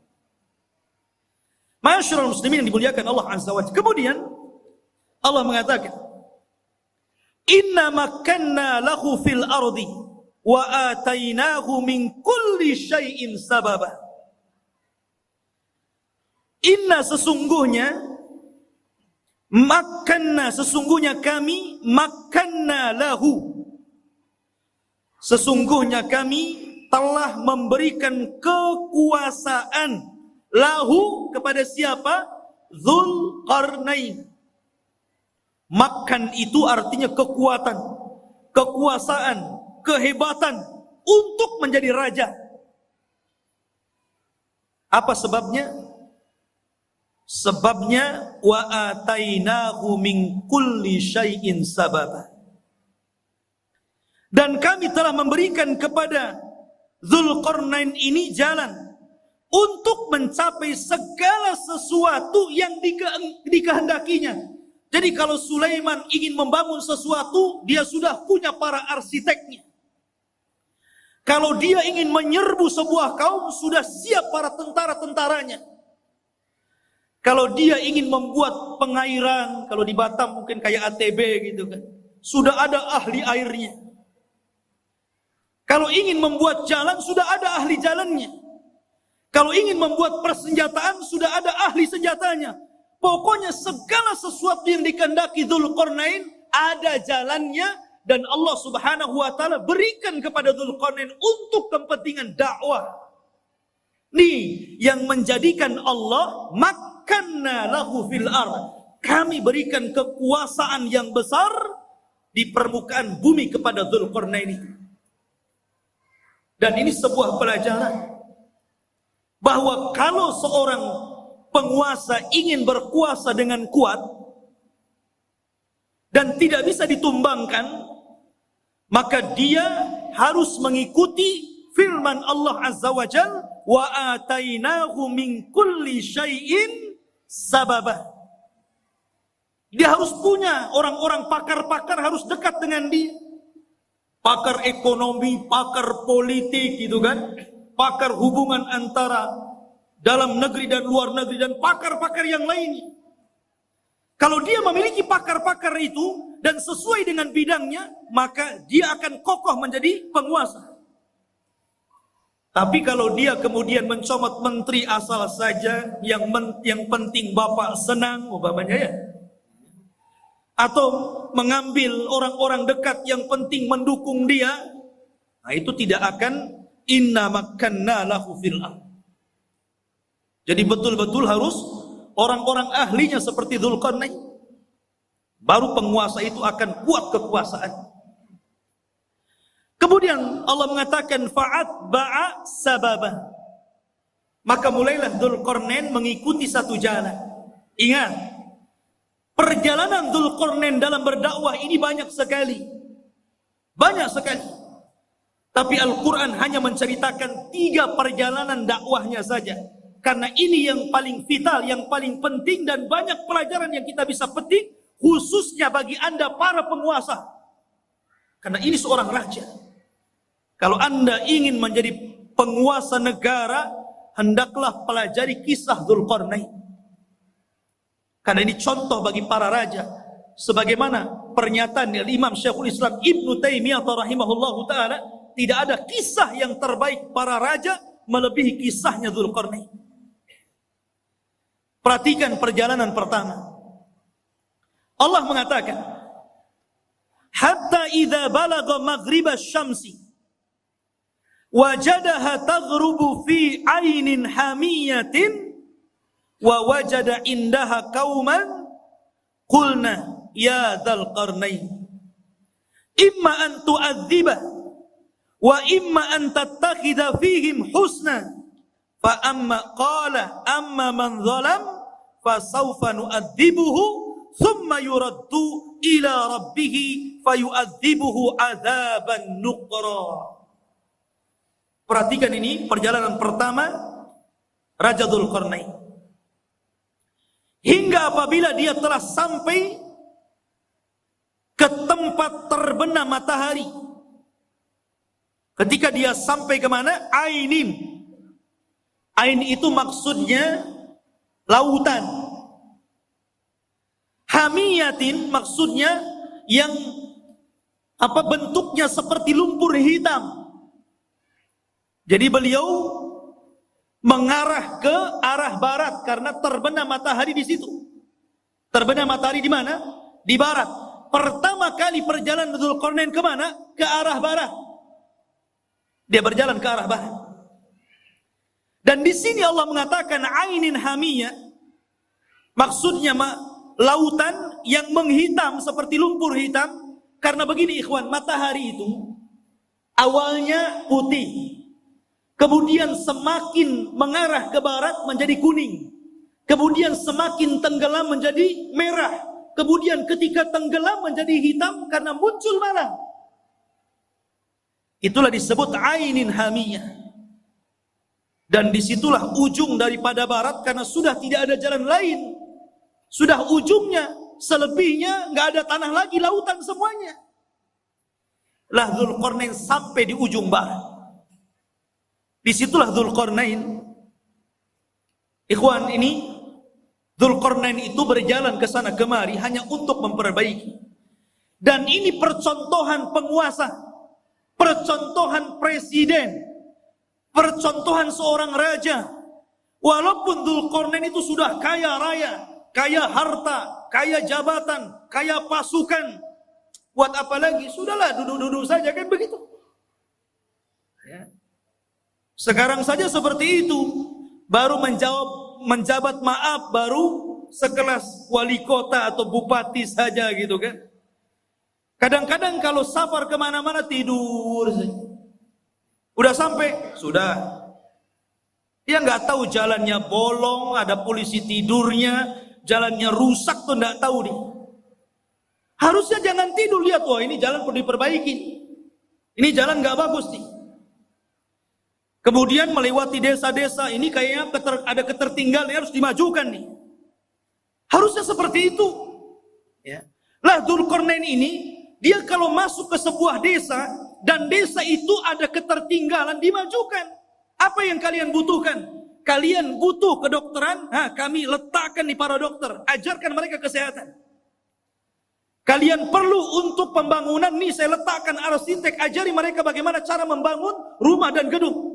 Ma'asyiral muslimin yang dimuliakan Allah Azza wa Jalla. Kemudian Allah mengatakan, inna makkanna lahu fil ardi wa atainahu min kulli syai'in sababa. Inna sesungguhnya kami makkanna lahu, sesungguhnya kami telah memberikan kekuasaan lahu kepada siapa? Dzulqarnain. Makkan itu artinya kekuatan, kekuasaan, kehebatan untuk menjadi raja. Apa sebabnya? Sebabnya wa atainahu min kulli syai'in sababa. Dan kami telah memberikan kepada Dzulqarnain ini jalan untuk mencapai segala sesuatu yang dikehendakinya. Jadi kalau Sulaiman ingin membangun sesuatu, dia sudah punya para arsiteknya. Kalau dia ingin menyerbu sebuah kaum, sudah siap para tentara-tentaranya. Kalau dia ingin membuat pengairan, kalau di Batam mungkin kayak ATB gitu kan, sudah ada ahli airnya. Kalau ingin membuat jalan, sudah ada ahli jalannya. Kalau ingin membuat persenjataan, sudah ada ahli senjatanya. Pokoknya segala sesuatu yang dikehendaki Dzulqarnain ada jalannya, dan Allah Subhanahu wa taala berikan kepada Dzulqarnain untuk kepentingan dakwah. Nih yang menjadikan Allah makkanna lahu fil ardh. Kami berikan kekuasaan yang besar di permukaan bumi kepada Dzulqarnain ini. Dan ini sebuah pelajaran bahwa kalau seorang penguasa ingin berkuasa dengan kuat dan tidak bisa ditumbangkan, maka dia harus mengikuti firman Allah Azza wa Jalla, wa atainahu min kulli syai'in sababa. Dia harus punya orang-orang pakar-pakar, harus dekat dengan dia. Pakar ekonomi, pakar politik gitu kan, pakar hubungan antara dalam negeri dan luar negeri, dan pakar-pakar yang lainnya. Kalau dia memiliki pakar-pakar itu dan sesuai dengan bidangnya, maka dia akan kokoh menjadi penguasa. Tapi kalau dia kemudian mencomot menteri asal saja, yang penting bapak senang umpamanya ya, atau mengambil orang-orang dekat yang penting mendukung dia, nah itu tidak akan inna makkanna lahu fil ardh. Jadi betul-betul harus orang-orang ahlinya seperti Dzulqarnain, baru penguasa itu akan kuat kekuasaan. Kemudian Allah mengatakan fa'atba'a sababa. Maka mulailah Dzulqarnain mengikuti satu jalan. Ingat, perjalanan Dzulqarnain dalam berdakwah ini banyak sekali. Banyak sekali. Tapi Al-Quran hanya menceritakan 3 perjalanan dakwahnya saja. Karena ini yang paling vital, yang paling penting, dan banyak pelajaran yang kita bisa petik, khususnya bagi Anda para penguasa. Karena ini seorang raja. Kalau Anda ingin menjadi penguasa negara, hendaklah pelajari kisah Dzulqarnain. Karena ini contoh bagi para raja. Sebagaimana pernyataan dari Imam Syekhul Islam Ibnu Taimiyah rahimahullahu ta'ala, tidak ada kisah yang terbaik para raja melebihi kisahnya Dzulqarnain. Perhatikan perjalanan pertama. Allah mengatakan, hatta idza balagha maghribasy syamsi wajadaha taghrubu fi ainin hamiyatin wa wajada indaha qauman qulna ya dzal qarnain imma an tu'adziba wa imma an tattakhidha fihim husna fa amma man zalam fa sawfa nu'adzibuhu thumma yuraddu ila rabbih fayu'adzibuhu adzaban nuqra. Perhatikan ini perjalanan pertama Raja Dzulqarnain. Hingga apabila dia telah sampai ke tempat terbenam matahari. Ketika dia sampai ke mana? Ainin. Ain itu maksudnya lautan. Hamiyatin maksudnya yang bentuknya seperti lumpur hitam. Jadi beliau mengarah ke arah barat karena terbenam matahari di situ. Terbenam matahari di mana? Di barat. Pertama kali perjalanan Dzulqarnain ke mana? Ke arah barat. Dia berjalan ke arah barat. Dan di sini Allah mengatakan ainin hamiyah. Maksudnya lautan yang menghitam seperti lumpur hitam. Karena begini ikhwan, matahari itu awalnya putih. Kemudian semakin mengarah ke barat menjadi kuning. Kemudian semakin tenggelam menjadi merah. Kemudian ketika tenggelam menjadi hitam karena muncul malam. Itulah disebut ainin hamiyah. Dan disitulah ujung daripada barat karena sudah tidak ada jalan lain. Sudah ujungnya, selebihnya nggak ada tanah lagi, lautan semuanya. Lah Dzulqarnain sampai di ujung barat. Disitulah Dzulqarnain. Ikhwan, ini Dzulqarnain itu berjalan ke sana kemari hanya untuk memperbaiki. Dan ini percontohan penguasa, percontohan presiden, percontohan seorang raja. Walaupun Dzulqarnain itu sudah kaya raya, kaya harta, kaya jabatan, kaya pasukan, buat apa lagi? Sudahlah, duduk-duduk saja, kan begitu. Ya. Sekarang saja seperti itu, baru menjabat maaf, baru sekelas wali kota atau bupati saja gitu kan. Kadang-kadang kalau safar kemana-mana tidur saja. Udah sampai, sudah. Dia nggak tahu jalannya bolong, ada polisi tidurnya, jalannya rusak tuh nggak tahu nih. Harusnya jangan tidur, lihat, wah ini jalan perlu diperbaiki. Ini jalan nggak bagus nih. Kemudian melewati desa-desa, ini kayaknya ada ketertinggalan, harus dimajukan nih. Harusnya seperti itu. Ya. Lah Dzulqarnain ini, dia kalau masuk ke sebuah desa, dan desa itu ada ketertinggalan, dimajukan. Apa yang kalian butuhkan? Kalian butuh kedokteran? Kami letakkan di para dokter, ajarkan mereka kesehatan. Kalian perlu untuk pembangunan, nih saya letakkan arsitek, ajari mereka bagaimana cara membangun rumah dan gedung.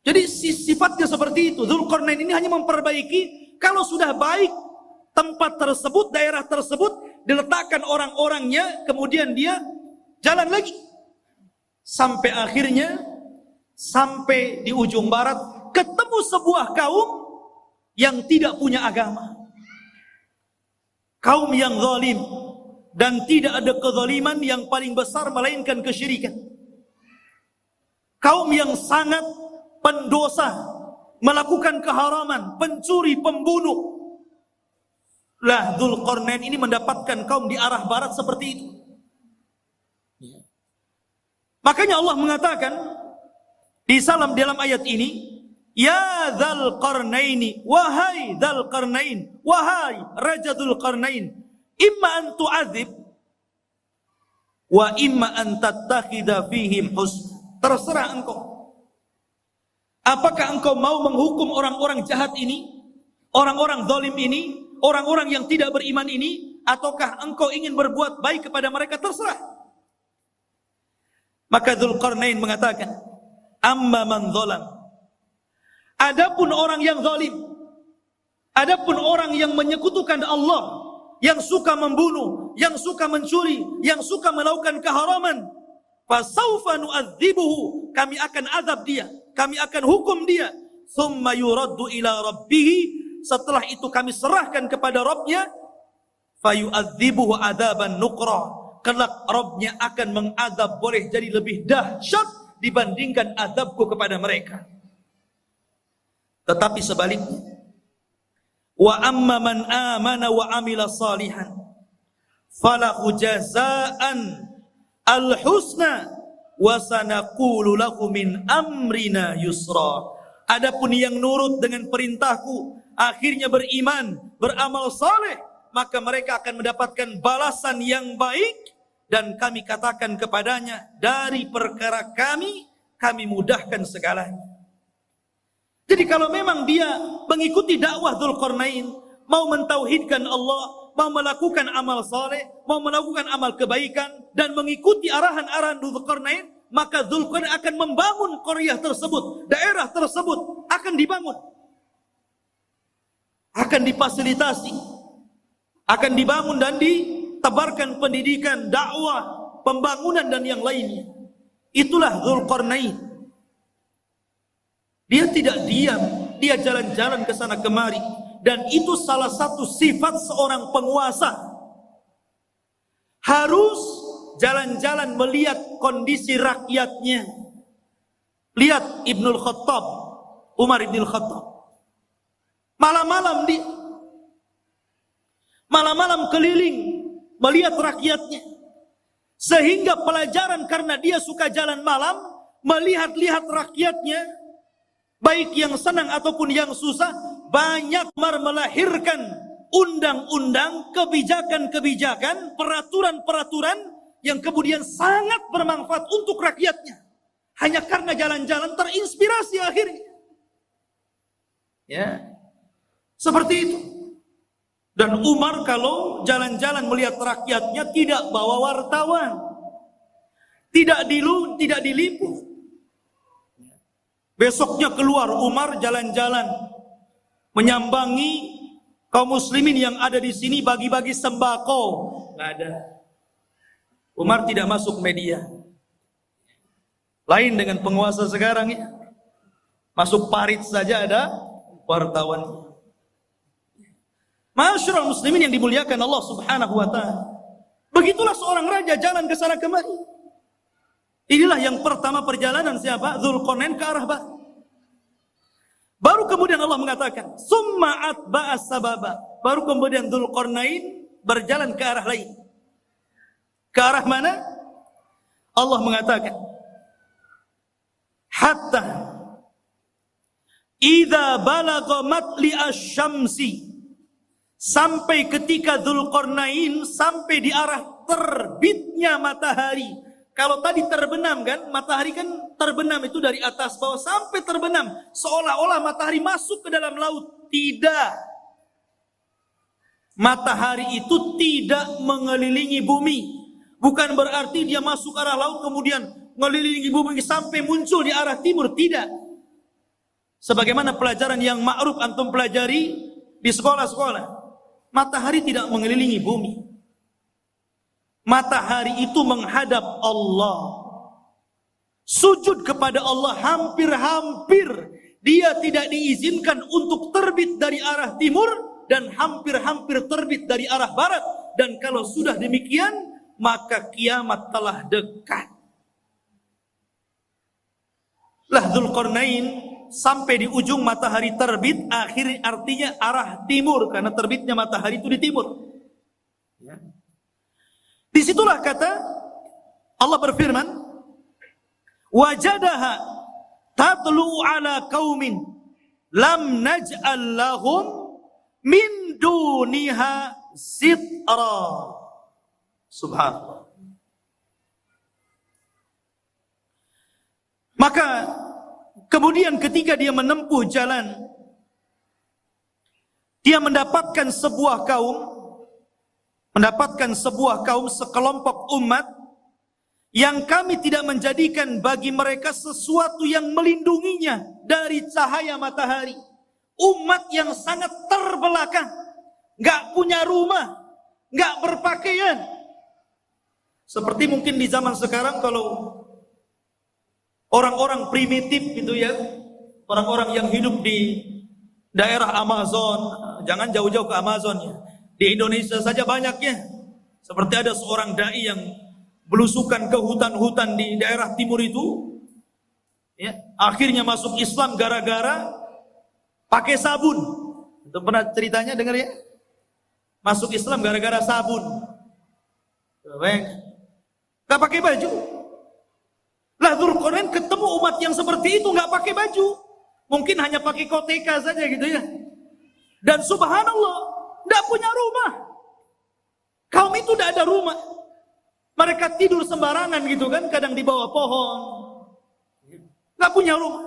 Jadi sifatnya seperti itu. Dzulqarnain ini hanya memperbaiki. Kalau sudah baik tempat tersebut, daerah tersebut, diletakkan orang-orangnya, kemudian dia jalan lagi. Sampai akhirnya, sampai di ujung barat, ketemu sebuah kaum yang tidak punya agama. Kaum yang zalim. Dan tidak ada kezaliman yang paling besar melainkan kesyirikan. Kaum yang sangat pendosa, melakukan keharaman, pencuri, pembunuh. Lah Dzulqarnain ini mendapatkan kaum di arah barat seperti itu. Makanya Allah mengatakan di dalam ayat ini, ya Dzal Qarnaini, wahai Dzal Qarnain, wahai Raja Dzulqarnain, imma an tu'adzib wa imma an tattakhidha fihim husn. Terserah engkau. Apakah engkau mau menghukum orang-orang jahat ini, orang-orang zalim ini, orang-orang yang tidak beriman ini, ataukah engkau ingin berbuat baik kepada mereka? Terserah. Maka Dzulqarnain mengatakan, amma man zalam. Adapun orang yang zalim, adapun orang yang menyekutukan Allah, yang suka membunuh, yang suka mencuri, yang suka melakukan keharaman, fasaufa nu'adzibuhu, kami akan azab dia, kami akan hukum dia, thumma yuraddu ila rabbih, setelah itu kami serahkan kepada Rabbnya, fayu'adzibuhu adzaban nuqra, kelak Rabbnya akan mengadab boleh jadi lebih dahsyat dibandingkan azabku kepada mereka. Tetapi sebaliknya, wa amma man amana wa amila salihan falahu jazaan al-husna wa sanaqulu lahu min amrina yusra. Adapun yang nurut dengan perintahku, akhirnya beriman, beramal saleh, maka mereka akan mendapatkan balasan yang baik, dan kami katakan kepadanya, dari perkara kami mudahkan segalanya. Jadi kalau memang dia mengikuti dakwah Dzulqarnain, mau mentauhidkan Allah, mau melakukan amal saleh, mau melakukan amal kebaikan, dan mengikuti arahan-arahan Dzulqarnain, maka Dzulqarnain akan membangun qaryah tersebut, daerah tersebut akan dibangun, akan difasilitasi, akan dibangun dan ditebarkan pendidikan, dakwah, pembangunan dan yang lainnya. Itulah Dzulqarnain. Dia tidak diam, dia jalan-jalan ke sana kemari, dan itu salah satu sifat seorang penguasa. Harus jalan-jalan melihat kondisi rakyatnya. Lihat Ibnul Khattab, Umar Ibnul Khattab. Malam-malam dia malam-malam keliling melihat rakyatnya. Sehingga pelajaran, karena dia suka jalan malam, melihat-lihat rakyatnya, baik yang senang ataupun yang susah, banyak melahirkan undang-undang, kebijakan-kebijakan, peraturan-peraturan yang kemudian sangat bermanfaat untuk rakyatnya. Hanya karena jalan-jalan terinspirasi akhirnya. Ya, seperti itu. Dan Umar kalau jalan-jalan melihat rakyatnya tidak bawa wartawan, tidak diliput. Besoknya keluar Umar jalan-jalan menyambangi kaum muslimin yang ada di sini, bagi-bagi sembako. Nggak ada. Umar tidak masuk media. Lain dengan penguasa sekarang ya. Masuk parit saja ada wartawan. Masyarul muslimin yang dimuliakan Allah Subhanahu wa taala. Begitulah seorang raja jalan ke sana kemari. Inilah yang pertama perjalanan siapa? Dzulqarnain ke arah barat. Baru kemudian Allah mengatakan, summa atba'as sababa. Baru kemudian Dzulqarnain berjalan ke arah lain. Ke arah mana? Allah mengatakan, hatta idza balagha matli asy-syamsi, sampai ketika Dzulqarnain sampai di arah terbitnya matahari. Kalau tadi terbenam kan, matahari kan terbenam itu dari atas bawah sampai terbenam, seolah-olah matahari masuk ke dalam laut. Tidak. Matahari itu tidak mengelilingi bumi. Bukan berarti dia masuk arah laut kemudian mengelilingi bumi sampai muncul di arah timur. Tidak. Sebagaimana pelajaran yang ma'ruf antum pelajari di sekolah-sekolah. Matahari tidak mengelilingi bumi. Matahari itu menghadap Allah. Sujud kepada Allah hampir-hampir. Dia tidak diizinkan untuk terbit dari arah timur dan hampir-hampir terbit dari arah barat. Dan kalau sudah demikian, maka kiamat telah dekat. Lah Dzulqarnain sampai di ujung matahari terbit, akhir artinya arah timur, karena terbitnya matahari itu di timur. Ya. Disitulah kata Allah berfirman, wajadaha tatlu ala qaumin lam naj'al lahum min duniha sitra. Subhanallah. Maka kemudian ketika dia menempuh jalan, dia mendapatkan sebuah kaum, sekelompok umat yang kami tidak menjadikan bagi mereka sesuatu yang melindunginya dari cahaya matahari. Umat yang sangat terbelakang, gak punya rumah, nggak berpakaian. Seperti mungkin di zaman sekarang kalau orang-orang primitif gitu ya, orang-orang yang hidup di daerah Amazon, jangan jauh-jauh ke Amazon ya. Di Indonesia saja banyaknya. Seperti ada seorang dai yang belusukan ke hutan-hutan di daerah timur itu, ya, akhirnya masuk Islam gara-gara pakai sabun. Itu pernah ceritanya dengar ya? Masuk Islam gara-gara sabun. Gak pakai baju. Lah Dzulqarnain ketemu umat yang seperti itu gak pakai baju. Mungkin hanya pakai koteka saja gitu ya. Dan subhanallah, gak punya rumah. Kaum itu gak ada rumah. Mereka tidur sembarangan gitu kan, kadang di bawah pohon. Gak punya rumah.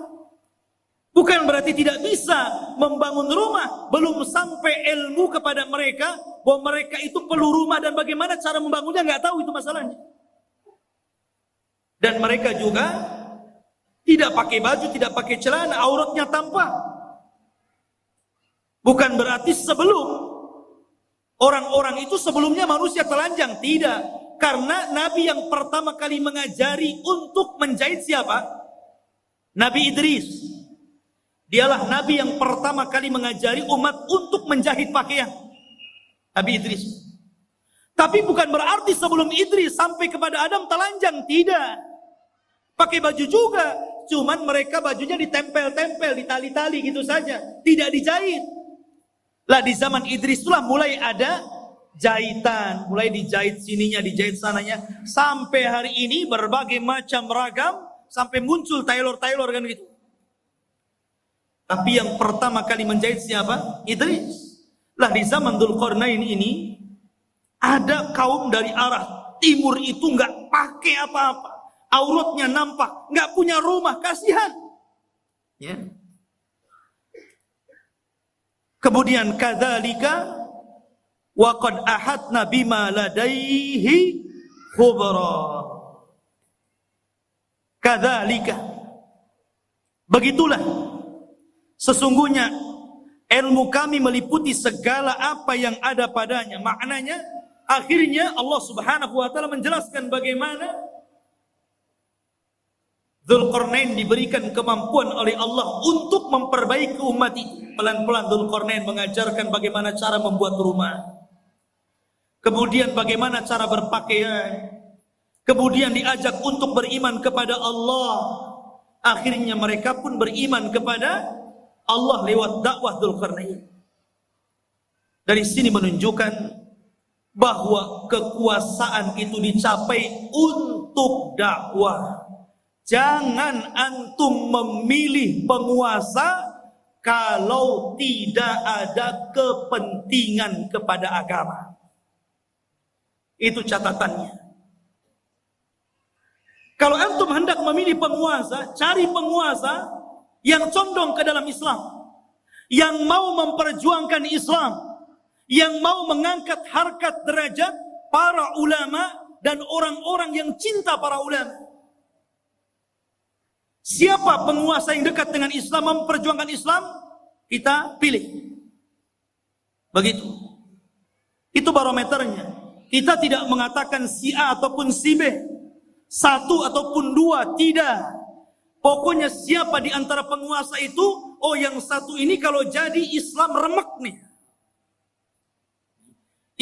Bukan berarti tidak bisa membangun rumah. Belum sampai ilmu kepada mereka bahwa mereka itu perlu rumah dan bagaimana cara membangunnya gak tahu, itu masalahnya. Dan mereka juga tidak pakai baju, tidak pakai celana, auratnya tampak. Bukan berarti sebelum orang-orang itu sebelumnya manusia telanjang, tidak. Karena Nabi yang pertama kali mengajari untuk menjahit siapa? Nabi Idris. Dialah Nabi yang pertama kali mengajari umat untuk menjahit pakaian. Nabi Idris. Tapi bukan berarti sebelum Idris sampai kepada Adam telanjang, tidak. Pakai baju juga, cuman mereka bajunya ditempel-tempel, ditali-tali gitu saja, tidak dijahit. Lah di zaman Idris itulah mulai ada jahitan, mulai dijahit sininya, dijahit sananya, sampai hari ini berbagai macam ragam, sampai muncul tailor-tailor kan gitu. Tapi yang pertama kali menjahit siapa? Idris. Lah di zaman Dzulqarnain ini ada kaum dari arah timur itu nggak pakai apa-apa. Auratnya nampak, nggak punya rumah, kasihan. Ya. Kemudian kadzalika wa qad ahadna bima ladaihi khubra. Kadzalika. Begitulah sesungguhnya ilmu kami meliputi segala apa yang ada padanya. Maknanya akhirnya Allah Subhanahu wa taala menjelaskan bagaimana Dzulqarnain diberikan kemampuan oleh Allah untuk memperbaiki umat itu. Pelan-pelan Dzulqarnain mengajarkan bagaimana cara membuat rumah. Kemudian bagaimana cara berpakaian. Kemudian diajak untuk beriman kepada Allah. Akhirnya mereka pun beriman kepada Allah lewat dakwah Dzulqarnain. Dari sini menunjukkan bahwa kekuasaan itu dicapai untuk dakwah. Jangan antum memilih penguasa kalau tidak ada kepentingan kepada agama. Itu catatannya. Kalau antum hendak memilih penguasa, cari penguasa yang condong ke dalam Islam, yang mau memperjuangkan Islam, yang mau mengangkat harkat derajat para ulama dan orang-orang yang cinta para ulama. Siapa penguasa yang dekat dengan Islam, memperjuangkan Islam, kita pilih. Begitu. Itu barometernya. Kita tidak mengatakan si A ataupun si B, satu ataupun dua, tidak. Pokoknya siapa di antara penguasa itu, oh yang satu ini kalau jadi Islam remek nih.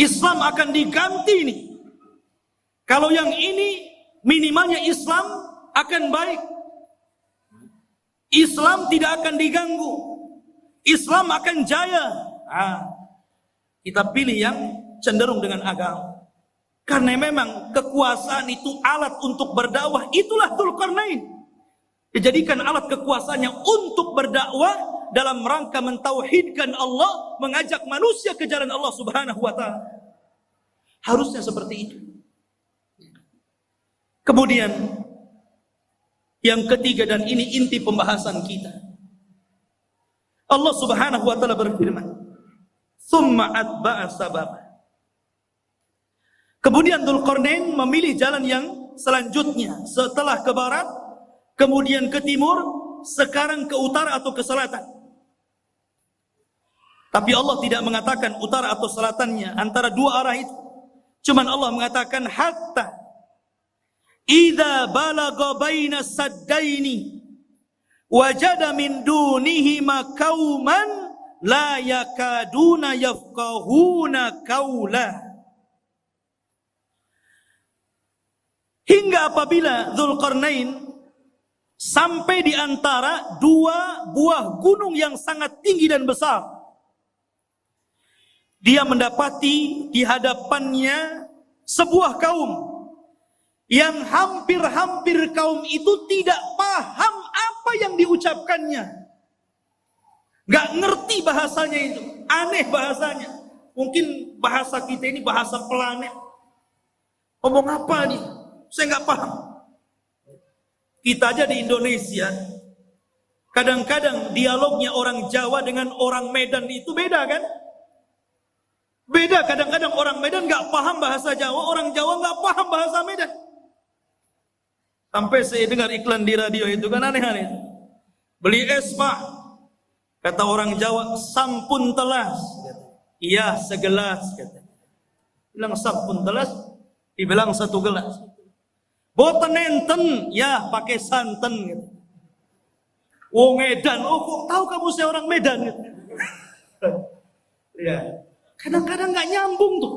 Islam akan diganti nih. Kalau yang ini minimalnya Islam akan baik. Islam tidak akan diganggu. Islam akan jaya. Kita pilih yang cenderung dengan agama. Karena memang kekuasaan itu alat untuk berdakwah. Itulah Dzulqarnain. Dijadikan alat kekuasaannya untuk berdakwah dalam rangka mentauhidkan Allah, mengajak manusia ke jalan Allah Subhanahu wa taala. Harusnya seperti itu. Kemudian yang ketiga, dan ini inti pembahasan kita. Allah Subhanahu wa taala berfirman, "Tsumma atba'a sababa." Kemudian Dzulqarnain memilih jalan yang selanjutnya, setelah ke barat, kemudian ke timur, sekarang ke utara atau ke selatan. Tapi Allah tidak mengatakan utara atau selatannya, antara dua arah itu. Cuman Allah mengatakan hatta idza balagha baina saddaini wajada min dunihima qauman la yakaduna yafqahuna qaula. Hingga apabila Dzulqarnain sampai di antara dua buah gunung yang sangat tinggi dan besar, dia mendapati di hadapannya sebuah kaum yang hampir-hampir kaum itu tidak paham apa yang diucapkannya. Gak ngerti bahasanya itu, aneh bahasanya. Mungkin bahasa kita ini bahasa planet. Ngomong apa nih? Saya gak paham. Kita aja di Indonesia, kadang-kadang dialognya orang Jawa dengan orang Medan itu beda kan? Beda, kadang-kadang orang Medan gak paham bahasa Jawa, orang Jawa gak paham bahasa Medan. Sampai saya dengar iklan di radio itu kan aneh-aneh. Beli es pak, kata orang Jawa, sampun telas. Iya segelas, kata. Bilang sampun telas, dibilang satu gelas. Boten enten, ya pakai santen. Gitu. Wong Medan, oh kok tahu kamu saya orang Medan? Gitu. Ya, kadang-kadang nggak nyambung tuh.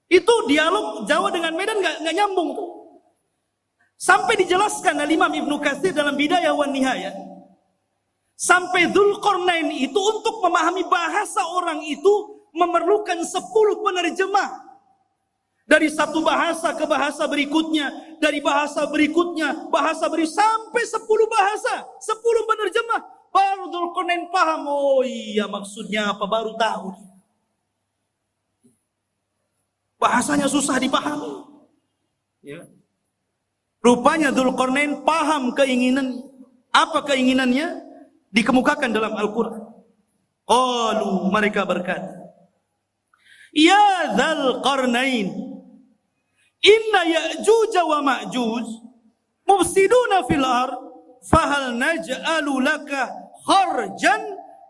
Itu dialog Jawa dengan Medan nggak nyambung tuh. Sampai dijelaskan oleh Imam Ibnu Katsir dalam Bidayah wan Nihayah. Sampai Dzulqarnain itu untuk memahami bahasa orang itu memerlukan 10 penerjemah. Dari satu bahasa ke bahasa berikutnya, dari bahasa berikutnya, sampai 10 bahasa, 10 penerjemah. Baru Dzulqarnain paham, oh iya maksudnya apa, baru tahu. Bahasanya susah dipahami. Ya. Rupanya Dzulqarnain paham keinginan. Apa keinginannya? Dikemukakan dalam Al-Quran. Qalu, mereka berkata, ya Dzulqarnain, inna Ya'juj wa Ma'juj mufsiduna fil ard fahal naj'alu laka kharjan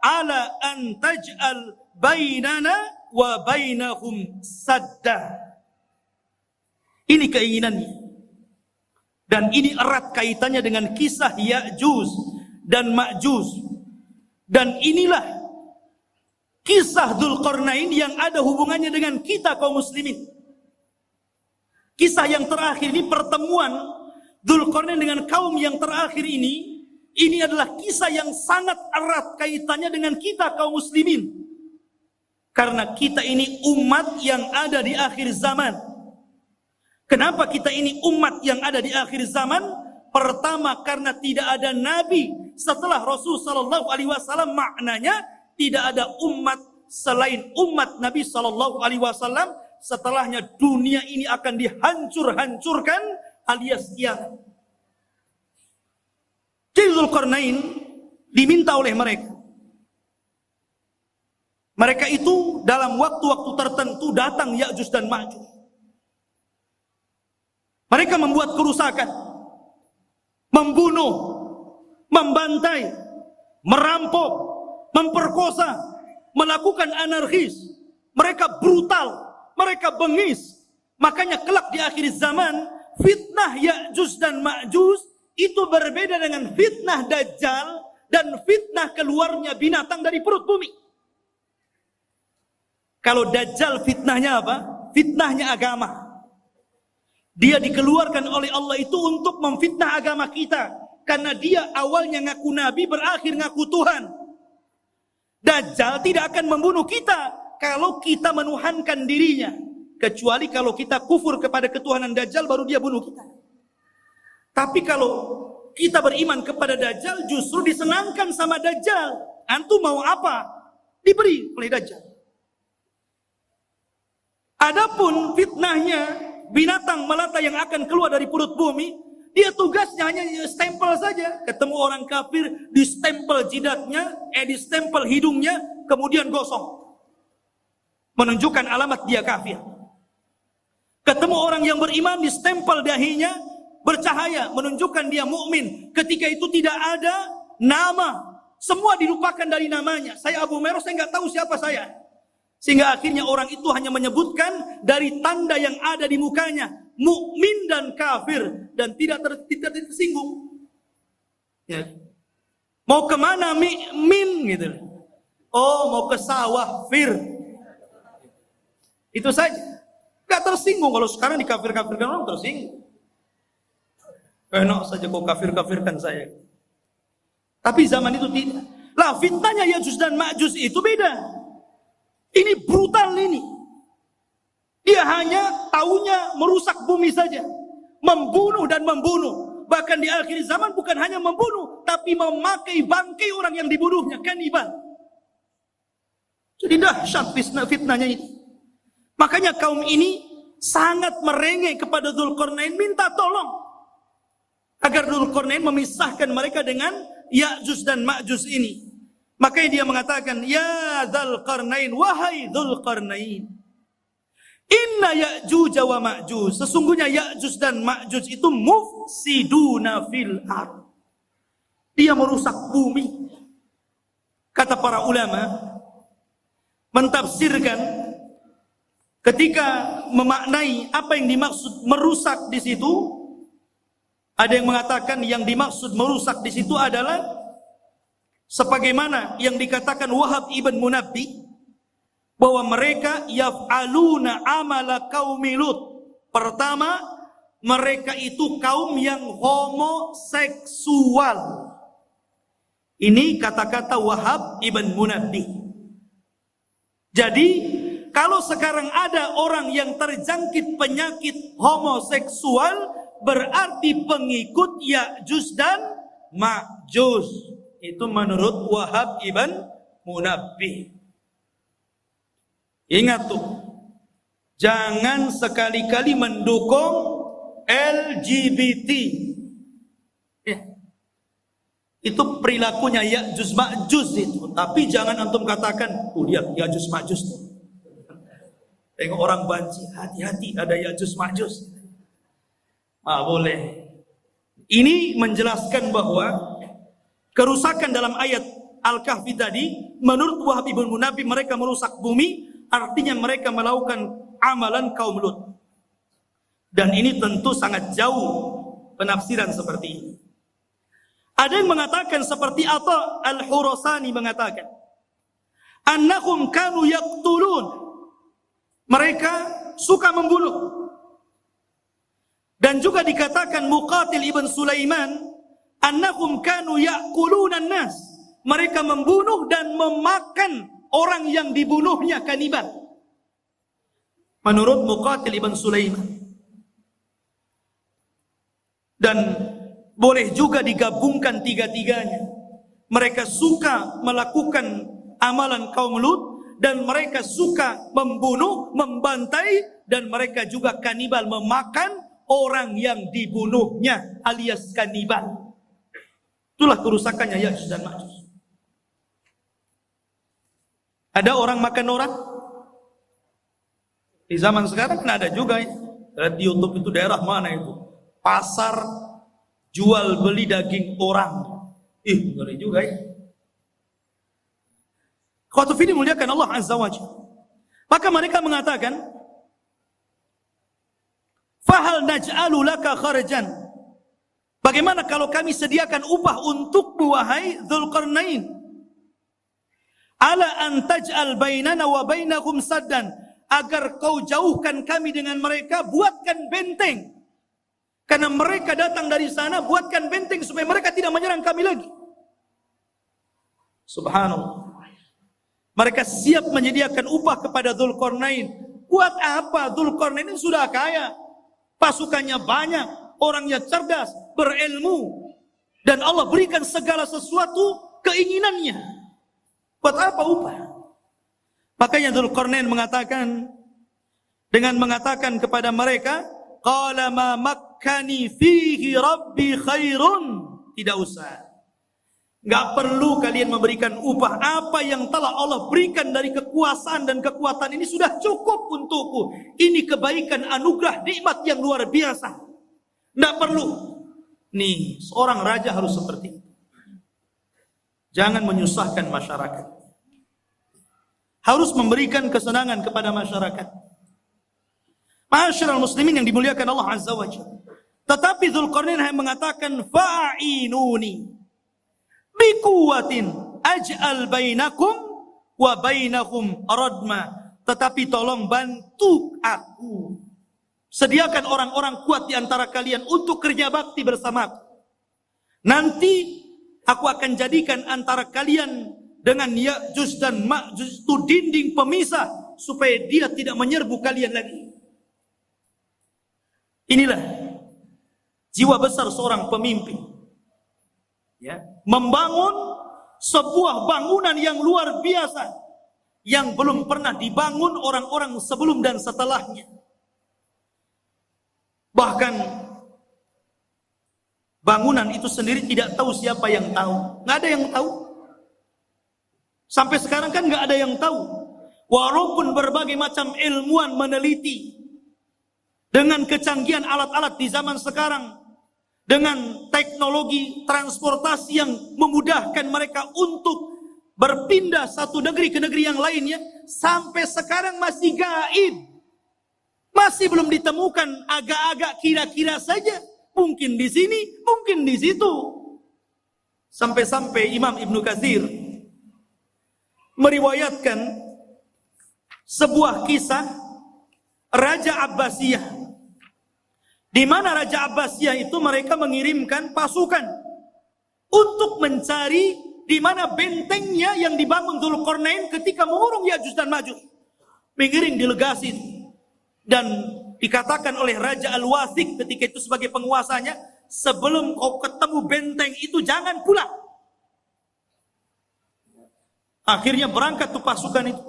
ala an taj'al bainana wa bainahum sadda. Ini keinginannya. Dan ini erat kaitannya dengan kisah Ya'juj dan Ma'juj. Dan inilah kisah Dzulqarnain yang ada hubungannya dengan kita kaum muslimin. Kisah yang terakhir ini, pertemuan Dzulqarnain dengan kaum yang terakhir ini adalah kisah yang sangat erat kaitannya dengan kita kaum muslimin. Karena kita ini umat yang ada di akhir zaman. Kenapa kita ini umat yang ada di akhir zaman? Pertama, karena tidak ada nabi setelah Rasul sallallahu alaihi wasallam, maknanya tidak ada umat selain umat Nabi sallallahu alaihi wasallam. Setelahnya dunia ini akan dihancur-hancurkan alias kiamat. Jadi Dzulqarnain diminta oleh mereka. Mereka itu dalam waktu-waktu tertentu datang Ya'juj dan Ma'juj. Mereka membuat kerusakan, membunuh, membantai, merampok, memperkosa, melakukan anarkis. Mereka brutal. Mereka bengis. Makanya kelak di akhir zaman, fitnah Ya'juj dan Ma'juj itu berbeda dengan fitnah Dajjal dan fitnah keluarnya binatang dari perut bumi. Kalau Dajjal fitnahnya apa? Fitnahnya agama. Dia dikeluarkan oleh Allah itu untuk memfitnah agama kita. Karena dia awalnya ngaku nabi, berakhir ngaku Tuhan. Dajjal tidak akan membunuh kita kalau kita menuhankan dirinya. Kecuali kalau kita kufur kepada ketuhanan Dajjal, baru dia bunuh kita. Tapi kalau kita beriman kepada Dajjal, justru disenangkan sama Dajjal. Antum mau apa? Diberi oleh Dajjal. Adapun fitnahnya binatang melata yang akan keluar dari perut bumi, dia tugasnya hanya stempel saja. Ketemu orang kafir, distempel jidatnya, distempel hidungnya, kemudian gosong. Menunjukkan alamat dia kafir. Ketemu orang yang beriman, distempel dahinya, bercahaya, menunjukkan dia mukmin. Ketika itu tidak ada nama, semua dilupakan dari namanya. Saya Abu Meros, saya nggak tahu siapa saya. Sehingga akhirnya orang itu hanya menyebutkan dari tanda yang ada di mukanya, mukmin dan kafir, dan tidak tersinggung. Ya. Mau kemana min gitu. Oh, mau ke sawah fir. Itu saja. Gak tersinggung. Kalau sekarang dikafir-kafirkan orang tersinggung. Enak saja kau kafir-kafirkan saya. Tapi zaman itu tidak. Lah fitnahnya Ya'juj dan Ma'juj itu beda. Ini brutal ini. Dia hanya taunya merusak bumi saja. Membunuh dan membunuh. Bahkan di akhir zaman bukan hanya membunuh, tapi memakai bangkai orang yang dibunuhnya. Kanibal. Jadi dahsyat fitnahnya ini. Makanya kaum ini sangat merengek kepada Dzulqarnain, minta tolong agar Dzulqarnain memisahkan mereka dengan Ya'juj dan Ma'juj ini. Makanya dia mengatakan, ya Dzulqarnain, wahai Dzulqarnain, inna Ya'juj wa Ma'juj, sesungguhnya Ya'juj dan Ma'juj itu mufsiduna fil ard. Dia merusak bumi. Kata para ulama mentafsirkan ketika memaknai apa yang dimaksud merusak di situ, ada yang mengatakan yang dimaksud merusak di situ adalah sebagaimana yang dikatakan Wahab ibn Munabbih bahwa mereka yaf'aluna amala qaumi Lut. Pertama, mereka itu kaum yang homoseksual. Ini kata-kata Wahab ibn Munabbih. Jadi kalau sekarang ada orang yang terjangkit penyakit homoseksual, berarti pengikut Ya'juj dan Ma'juj. Itu menurut Wahab ibn Munabbih. Ingat tuh, jangan sekali-kali mendukung LGBT. Itu perilakunya Ya'juj Ma'juj itu. Tapi jangan antum katakan, lihat Ya'juj Ma'juj tuh. Tengok orang banci, hati-hati ada Ya'juj Ma'juj. Boleh. Ini menjelaskan bahwa kerusakan dalam ayat Al-Kahfi tadi, menurut Wahab ibn Munabbih mereka merusak bumi, artinya mereka melakukan amalan kaum Lut. Dan ini tentu sangat jauh penafsiran seperti ini. Ada yang mengatakan seperti Atha Al-Khurasani mengatakan, annahum kanu yaqtulun. Mereka suka membunuh. Dan juga dikatakan Muqatil ibn Sulaiman, annahum kanu ya'kulunan nas. Mereka membunuh dan memakan orang yang dibunuhnya, kanibal. Menurut Muqatil ibn Sulaiman. Dan boleh juga digabungkan tiga-tiganya. Mereka suka melakukan amalan kaum Lut, dan mereka suka membunuh, membantai, dan mereka juga kanibal, memakan orang yang dibunuhnya, alias kanibal. Itulah kerusakannya Ya'juj dan Ma'juj. Ada orang makan orang? Di zaman sekarang kan ada juga ya. Di YouTube itu daerah mana itu? Pasar jual beli daging orang. Ngeri juga ya. Khotuf ini muliakan Allah Azza wa Jalla. Maka mereka mengatakan, fahal naj'alu laka kharjan. Bagaimana kalau kami sediakan upah untukmu wahai Dzulqarnain? Ala an taj'al bainana wa bainahum saddan, agar kau jauhkan kami dengan mereka, buatkan benteng. Karena mereka datang dari sana, buatkan benteng supaya mereka tidak menyerang kami lagi. Subhanallah. Mereka siap menyediakan upah kepada Dzulqarnain. Buat apa? Dzulqarnain ini sudah kaya, pasukannya banyak, orangnya cerdas, berilmu, dan Allah berikan segala sesuatu keinginannya. Buat apa upah? Makanya Dzulqarnain mengatakan, dengan mengatakan kepada mereka, qala ma makkani fihi rabbi khairun. Tidak usah. Enggak perlu kalian memberikan upah. Apa yang telah Allah berikan dari kekuasaan dan kekuatan ini sudah cukup untukku. Ini kebaikan, anugerah, nikmat yang luar biasa. Enggak perlu. Nih, seorang raja harus seperti itu. Jangan menyusahkan masyarakat. harus memberikan kesenangan kepada masyarakat. Ma'asyiral muslimin yang dimuliakan Allah Azza wa Jalla. Tetapi Dzulqarnain hanya mengatakan fa'inuni biquwatin aj'al bainakum wa bainahum radma. Tetapi tolong bantu aku. Sediakan orang-orang kuat di antara kalian untuk kerja bakti bersamaku. Nanti aku akan jadikan antara kalian dengan Ya'juj dan Ma'juj itu dinding pemisah supaya dia tidak menyerbu kalian lagi. Inilah jiwa besar seorang pemimpin. Ya, membangun sebuah bangunan yang luar biasa yang belum pernah dibangun orang-orang sebelum dan setelahnya. Bahkan bangunan itu sendiri tidak tahu siapa yang tahu. Nggak ada yang tahu. Sampai sekarang kan nggak ada yang tahu. Walaupun berbagai macam ilmuwan meneliti dengan kecanggihan alat-alat di zaman sekarang, dengan teknologi transportasi yang memudahkan mereka untuk berpindah satu negeri ke negeri yang lainnya, sampai sekarang masih gaib. Masih belum ditemukan, agak-agak kira-kira saja. Mungkin di sini, mungkin di situ. Sampai-sampai Imam Ibnu Katsir meriwayatkan sebuah kisah Raja Abbasiyah, di mana Raja Abbasiyah itu mereka mengirimkan pasukan untuk mencari di mana bentengnya yang dibangun Dzulqarnain ketika mengurung Ya'juj dan Ma'juj. Mengirim delegasi itu. Dan dikatakan oleh Raja Al-Wathiq ketika itu sebagai penguasanya, sebelum kau ketemu benteng itu jangan pulang. Akhirnya berangkat tuh pasukan itu.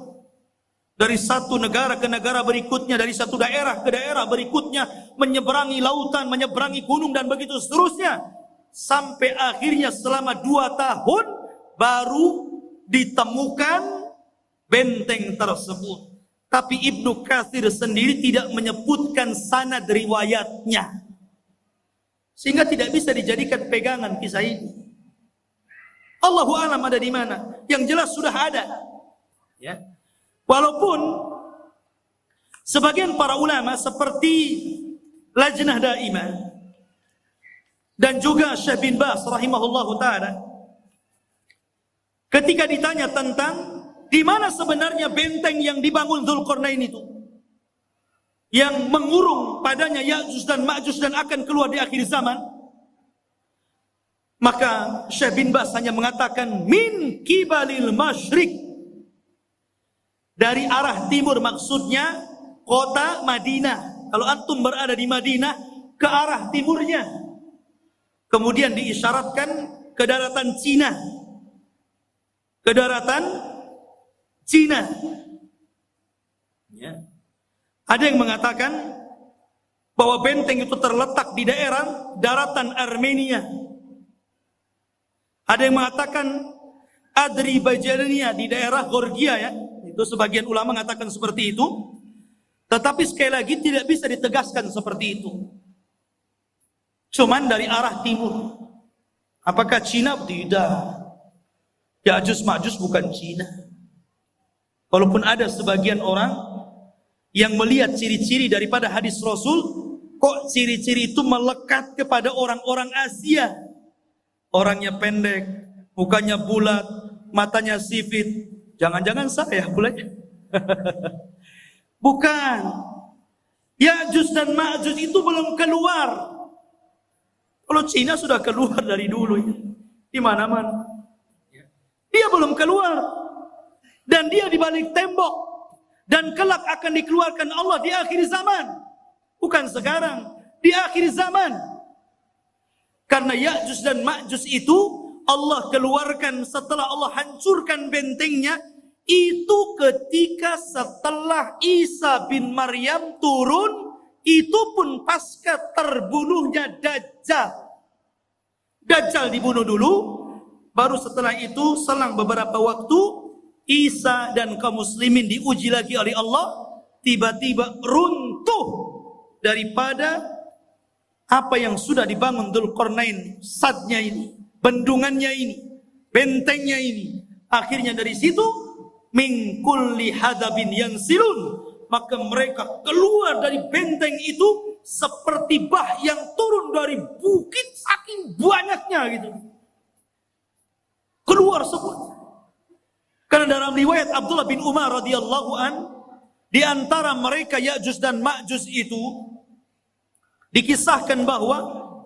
Dari satu negara ke negara berikutnya, dari satu daerah ke daerah berikutnya, menyeberangi lautan, menyeberangi gunung dan begitu seterusnya. Sampai akhirnya selama 2 tahun baru ditemukan benteng tersebut. Tapi Ibnu Katsir sendiri tidak menyebutkan sanad riwayatnya, sehingga tidak bisa dijadikan pegangan kisah ini. Allahu a'lam ada di mana. Yang jelas sudah ada. Ya. Walaupun sebagian para ulama seperti Lajnah Daimah dan juga Syekh bin Baz rahimahullahu taala, ketika ditanya tentang di mana sebenarnya benteng yang dibangun Dzulqarnain itu, yang mengurung padanya Ya'juj dan Ma'juj dan akan keluar di akhir zaman, maka Syekh bin Baz hanya mengatakan min kibalil masyriq, dari arah timur, maksudnya kota Madinah. Kalau antum berada di Madinah, ke arah timurnya. Kemudian diisyaratkan ke daratan Cina. Ke daratan Cina. Ya. Ada yang mengatakan bahwa benteng itu terletak di daerah daratan Armenia. Ada yang mengatakan Adribajania di daerah Georgia, ya. Itu sebagian ulama mengatakan seperti itu. Tetapi sekali lagi tidak bisa ditegaskan seperti itu. Cuman dari arah timur. Apakah Cina? Tidak. Ya'juj Ma'juj bukan Cina. Walaupun ada sebagian orang yang melihat ciri-ciri daripada hadis Rasul, kok ciri-ciri itu melekat kepada orang-orang Asia. Orangnya pendek, mukanya bulat, matanya sipit. Jangan-jangan saya pula. Bukan. Ya'juj dan Ma'juj itu belum keluar. Kalau Cina sudah keluar dari dulu, ya. Di mana-mana. Dia belum keluar. Dan dia di balik tembok. Dan kelak akan dikeluarkan Allah di akhir zaman. Bukan sekarang. Di akhir zaman. Karena Ya'juj dan Ma'juj itu Allah keluarkan setelah Allah hancurkan bentengnya. Itu ketika setelah Isa bin Maryam turun. Itu pun pasca terbunuhnya Dajjal. Dajjal dibunuh dulu. Baru setelah itu selang beberapa waktu Isa dan kaum muslimin diuji lagi oleh Allah, tiba-tiba runtuh daripada apa yang sudah dibangun Dzulqarnain, sadnya ini, bendungannya ini, bentengnya ini. Akhirnya dari situ min kulli hadabin yansilun, maka mereka keluar dari benteng itu seperti bah yang turun dari bukit saking banyaknya gitu. Keluar semua. Karena dalam riwayat Abdullah bin Umar radhiyallahu an, di antara mereka Ya'juj dan Ma'juj itu dikisahkan bahwa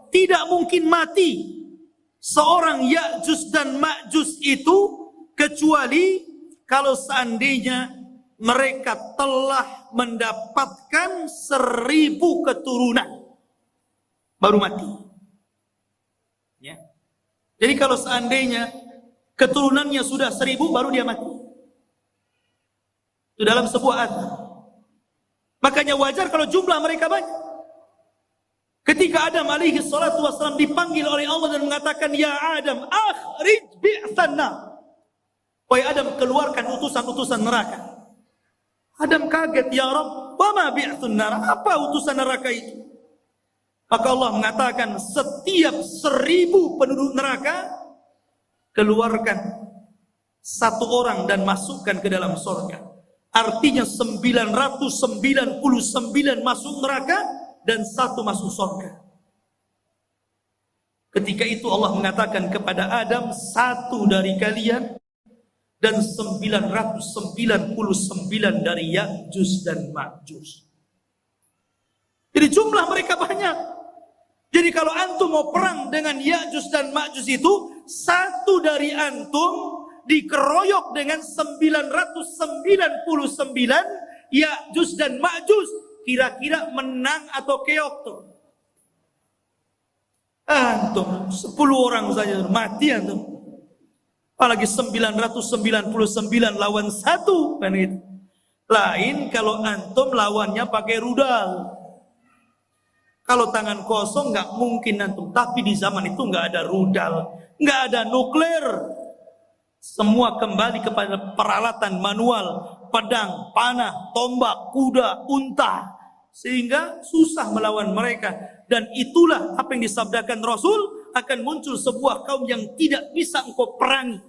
tidak mungkin mati seorang Ya'juj dan Ma'juj itu kecuali kalau seandainya mereka telah mendapatkan 1000 keturunan baru mati. Ya. Jadi kalau seandainya keturunannya sudah 1000 baru dia mati. Itu dalam sebuah ayat. Makanya wajar kalau jumlah mereka banyak. Ketika Adam alaihi salatu wassalam dipanggil oleh Allah dan mengatakan, "Ya Adam, akhrij bi'tsan nar." Wahai Adam, keluarkan utusan-utusan neraka. Adam kaget, "Ya Rabb, wa ma bi'tsun nar?" Apa utusan neraka itu? Maka Allah mengatakan, setiap 1000 penduduk neraka keluarkan 1 orang dan masukkan ke dalam surga. Artinya 999 masuk neraka dan 1 masuk surga. Ketika itu Allah mengatakan kepada Adam, 1 dari kalian dan 999 dari Ya'juj dan Ma'juj. Jadi jumlah mereka banyak. Jadi kalau antum mau perang dengan Ya'juj dan Ma'juj itu, 1 dari antum dikeroyok dengan 999 Ya'juj dan Ma'juj. Kira-kira menang atau keok tuh? Antum 10 orang saja mati antum. Apalagi 999 lawan 1 kan gitu. Lain kalau antum lawannya pakai rudal. Kalau tangan kosong nggak mungkin antum. Tapi di zaman itu nggak ada rudal, nggak ada nuklir. Semua kembali kepada peralatan manual, pedang, panah, tombak, kuda, unta, sehingga susah melawan mereka. Dan itulah apa yang disabdakan Rasul, akan muncul sebuah kaum yang tidak bisa engkau perangi.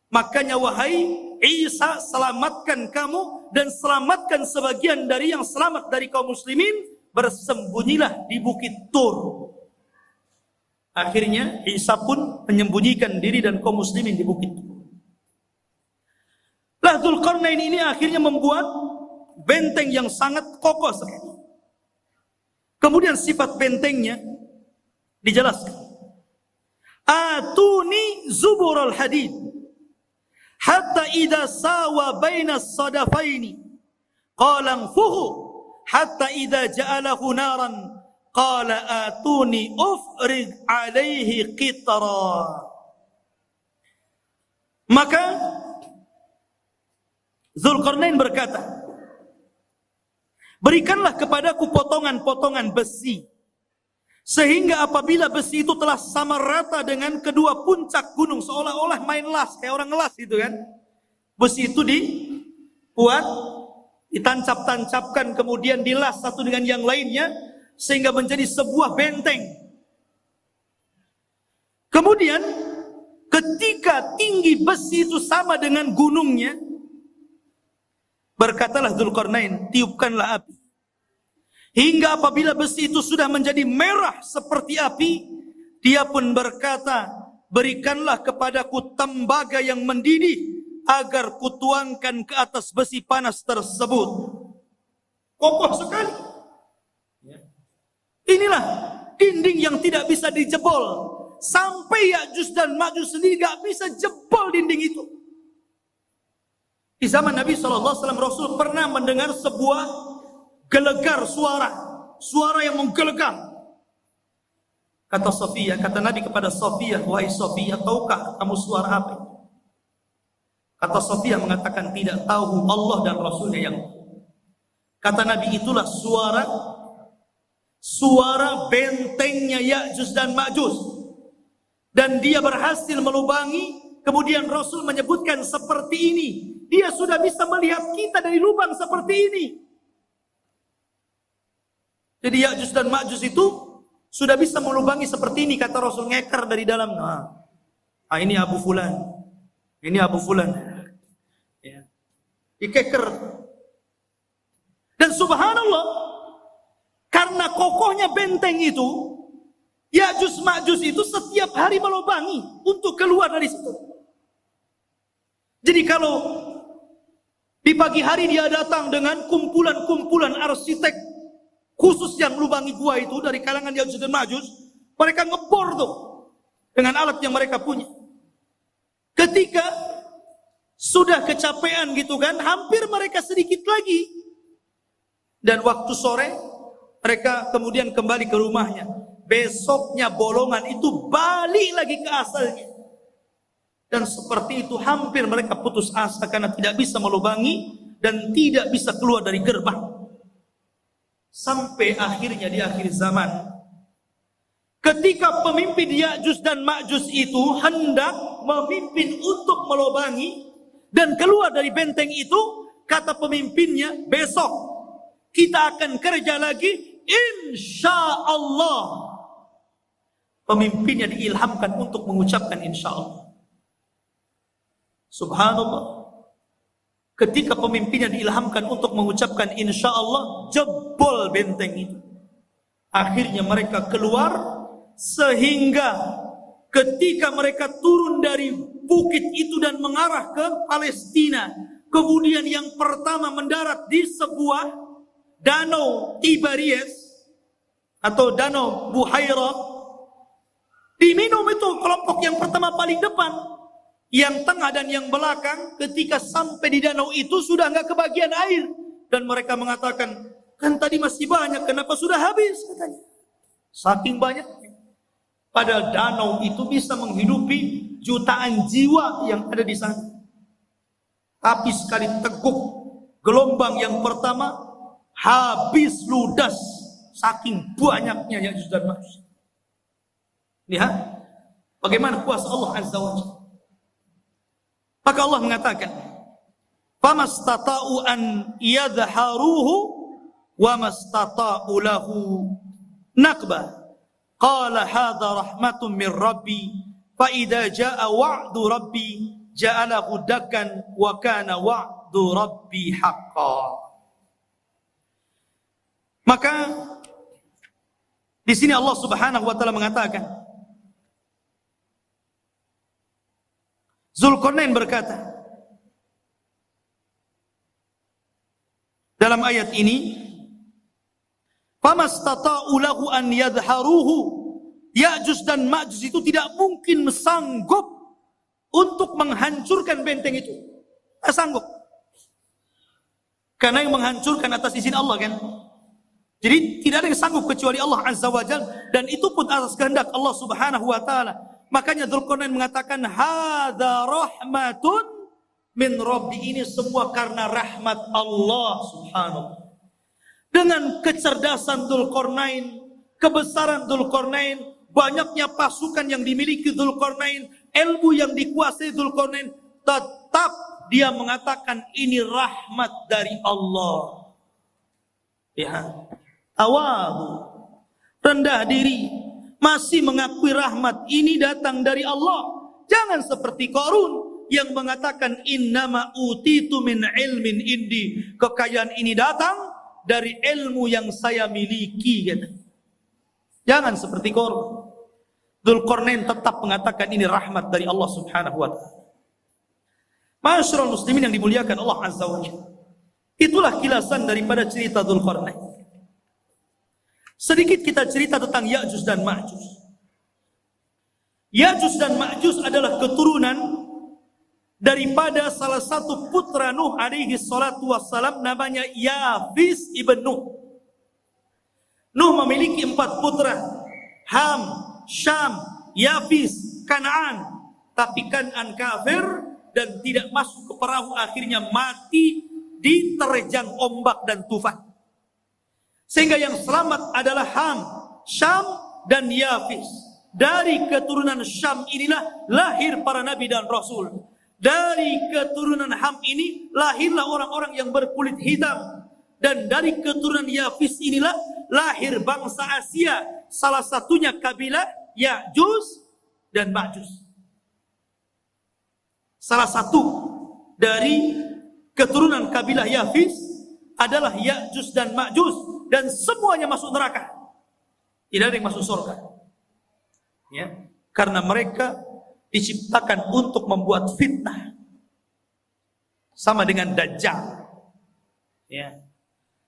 Makanya wahai Isa, selamatkan kamu dan selamatkan sebagian dari yang selamat dari kaum muslimin, bersembunyilah di bukit Tur. Akhirnya Isa pun menyembunyikan diri dan kaum muslimin di bukit Tur. Lah Dzulqarnain ini akhirnya membuat benteng yang sangat kokoh sekali. Kemudian sifat bentengnya dijelaskan. Atuni zuburul hadid hatta idza sawa baina as-sadafaini qala anfuhu hatta idza ja'alahu naran qala atuni ufrid alaihi qitra. Maka Dzulqarnain berkata, berikanlah kepadaku potongan-potongan besi, sehingga apabila besi itu telah sama rata dengan kedua puncak gunung, seolah-olah main las, kayak orang las gitu kan. Besi itu dibuat, ditancap-tancapkan, kemudian dilas satu dengan yang lainnya, sehingga menjadi sebuah benteng. Kemudian, ketika tinggi besi itu sama dengan gunungnya, berkatalah Dzulqarnain, tiupkanlah api. Hingga apabila besi itu sudah menjadi merah seperti api, dia pun berkata, berikanlah kepadaku tembaga yang mendidih, agar kutuangkan ke atas besi panas tersebut. Kokoh sekali. Inilah dinding yang tidak bisa dijebol. Sampai Ya'juj dan Ma'juj sendiri gak bisa jebol dinding itu. Di zaman Nabi SAW, Rasul pernah mendengar sebuah gelegar suara yang menggelegar. Kata Sofia, kata Nabi kepada Sofia, wahai Sofia, tahukah kamu suara apa? Kata Sofia mengatakan tidak tahu, Allah dan Rasulnya yang tahu. Kata Nabi, itulah suara bentengnya Ya'juj dan Ma'juj. Dan dia berhasil melubangi. Kemudian Rasul menyebutkan seperti ini, dia sudah bisa melihat kita dari lubang seperti ini. Jadi Ya'juj dan Ma'juj itu sudah bisa melubangi seperti ini, kata Rasul, ngeker dari dalam. Nah, ini Abu Fulan, ini Abu Fulan. Ya. dikeker. Dan subhanallah, karena kokohnya benteng itu, Ya'juj Ma'juj itu setiap hari melobangi untuk keluar dari situ. Jadi kalau di pagi hari dia datang dengan kumpulan-kumpulan arsitek khusus yang lubangi gua itu dari kalangan Ya'juj dan Ma'juj, mereka ngebor tuh dengan alat yang mereka punya. Ketika sudah kecapean gitu kan, hampir mereka sedikit lagi. Dan waktu sore mereka kemudian kembali ke rumahnya. Besoknya bolongan itu balik lagi ke asalnya. Dan seperti itu hampir mereka putus asa karena tidak bisa melubangi dan tidak bisa keluar dari gerbang. Sampai akhirnya di akhir zaman, ketika pemimpin Ya'juj dan Ma'juj itu hendak memimpin untuk melubangi dan keluar dari benteng itu, kata pemimpinnya, besok kita akan kerja lagi, insya Allah. Pemimpinnya diilhamkan untuk mengucapkan insya Allah. Subhanallah. Ketika pemimpinnya diilhamkan untuk mengucapkan insya Allah, jebol benteng itu. Akhirnya mereka keluar, sehingga ketika mereka turun dari bukit itu dan mengarah ke Palestina, kemudian yang pertama mendarat di sebuah danau Tiberias atau danau Buhairah, diminum itu kelompok yang pertama paling depan, yang tengah dan yang belakang. Ketika sampai di danau itu sudah nggak kebagian air dan mereka mengatakan, kan tadi masih banyak, kenapa sudah habis, katanya. Saking banyaknya. Padahal danau itu bisa menghidupi jutaan jiwa yang ada di sana. Tapi sekali teguk gelombang yang pertama, habis ludas saking banyaknya Ya'juj dan Ma'juj. Lihat bagaimana kuasa Allah Azza wa Jalla. Maka Allah mengatakan, "Famastata'u an yadhharuhu wa mastata'u lahu naqba. Qala hadha rahmatun min Rabbi, fa idza jaa wa'du Rabbi ja'alahu dakkan wa kana wa'du Rabbi haqqan." Maka di sini Allah Subhanahu wa taala mengatakan, Zulkarnain berkata dalam ayat ini, "Famastata'u lahu an yadhharuhu." Ya'juj dan Ma'juj itu tidak mungkin sanggup untuk menghancurkan benteng itu. Tidak sanggup. Karena yang menghancurkan atas izin Allah kan. Jadi tidak ada yang sanggup kecuali Allah Azza wa Jalla, dan itu pun atas kehendak Allah Subhanahu wa taala. Makanya Dzulqarnain mengatakan, hadza rahmatun min Rabbi, ini semua karena rahmat Allah Subhanahu. Dengan kecerdasan Dzulqarnain, kebesaran Dzulqarnain, banyaknya pasukan yang dimiliki Dzulqarnain, ilmu yang dikuasai Dzulqarnain, tetap dia mengatakan ini rahmat dari Allah. Ya. Tawadhu, rendah diri, masih mengakui rahmat ini datang dari Allah. Jangan seperti Qarun yang mengatakan innama utitu min ilmin indi, kekayaan ini datang dari ilmu yang saya miliki, kata. Jangan seperti Qarun. Dzulqarnain tetap mengatakan ini rahmat dari Allah Subhanahu wa taala. Ma'asyiral muslimin yang dimuliakan Allah Azza wa Jalla. Itulah kilasan daripada cerita Dzulqarnain. Sedikit kita cerita tentang Ya'juj dan Ma'juj. Ya'juj dan Ma'juj adalah keturunan daripada salah satu putra Nuh alaihi salatu wassalam, namanya Yafis ibn Nuh. Nuh memiliki 4 putra, Ham, Syam, Yafis, Kan'an. Tapi Kan'an kafir dan tidak masuk ke perahu, akhirnya mati diterjang ombak dan tufan. Sehingga yang selamat adalah Ham, Syam, dan Yafis. Dari keturunan Syam inilah lahir para nabi dan rasul. Dari keturunan Ham ini lahirlah orang-orang yang berkulit hitam. Dan dari keturunan Yafis inilah lahir bangsa Asia. Salah satunya kabilah Ya'juj dan Ma'juj. Salah satu dari keturunan kabilah Yafis adalah Ya'juj dan Ma'juj, dan semuanya masuk neraka. Tidak ada yang masuk surga. Ya, karena mereka diciptakan untuk membuat fitnah. Sama dengan Dajjal. Ya.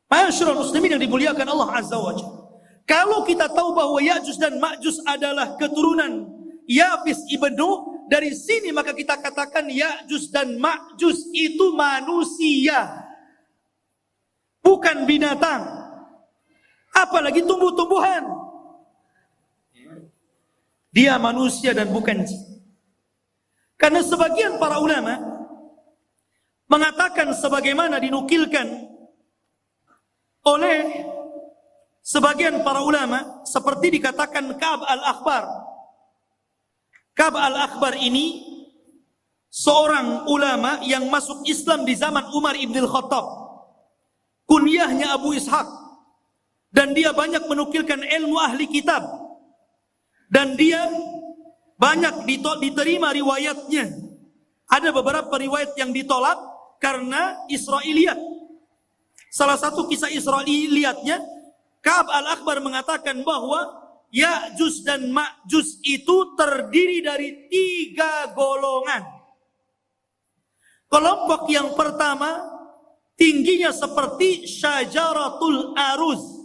Ma'asyiral muslimin yang dimuliakan Allah Azza wa Jalla. Kalau kita tahu bahwa Ya'juj dan Ma'juj adalah keturunan Yafis ibn Nuh, dari sini maka kita katakan Ya'juj dan Ma'juj itu manusia, bukan binatang, apalagi tumbuh-tumbuhan. Dia manusia dan bukan jin. Karena sebagian para ulama mengatakan sebagaimana dinukilkan oleh sebagian para ulama, seperti dikatakan Ka'ab al-Akhbar. Ka'ab al-Akhbar ini seorang ulama yang masuk Islam di zaman Umar ibn al-Khattab. Kunyahnya Abu Ishaq. Dan dia banyak menukilkan ilmu ahli kitab. Dan dia banyak diterima riwayatnya. Ada beberapa riwayat yang ditolak karena Israiliyat. Salah satu kisah Israiliyatnya, Ka'ab al-Akhbar mengatakan bahwa Ya'juj dan Ma'juj itu terdiri dari 3 golongan. Kelompok yang pertama tingginya seperti Syajaratul Aruz.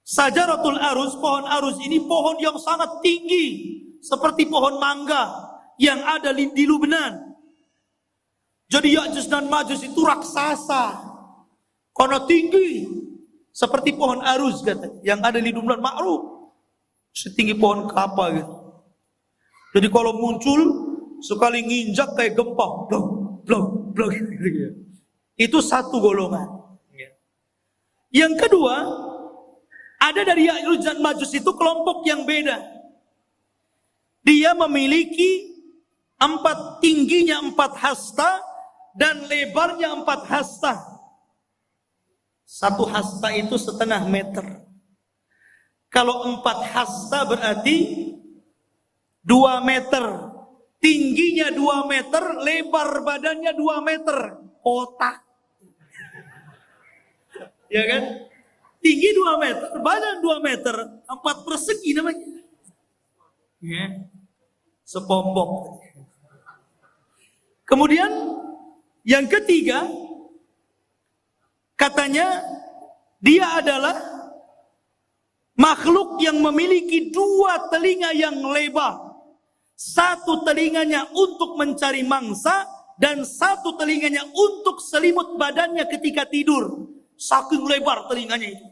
Syajaratul Aruz, pohon aruz ini pohon yang sangat tinggi, seperti pohon mangga yang ada di Lubnan. Jadi Ya'juj dan Ma'juj itu raksasa karena tinggi, seperti pohon aruz katanya, yang ada di Lubnan, ma'ruf, setinggi pohon kelapa gitu. Jadi kalau muncul sekali nginjak kayak gempa, blok blok blok gitu. Itu satu golongan. Yang kedua, ada dari Ya'juj dan Ma'juj itu kelompok yang beda. Dia memiliki tingginya 4 hasta dan lebarnya 4 hasta. 1 hasta itu 1/2 meter. Kalau 4 hasta berarti 2 meter. Tingginya 2 meter, lebar badannya 2 meter. Otak. Ya kan? Tinggi 2 meter, badan 2 meter. 4 persegi namanya. Ya. Sepompong. Kemudian yang ketiga, katanya dia adalah makhluk yang memiliki 2 telinga yang lebar. 1 telinganya untuk mencari mangsa dan 1 telinganya untuk selimut badannya ketika tidur. Saking lebar telinganya itu.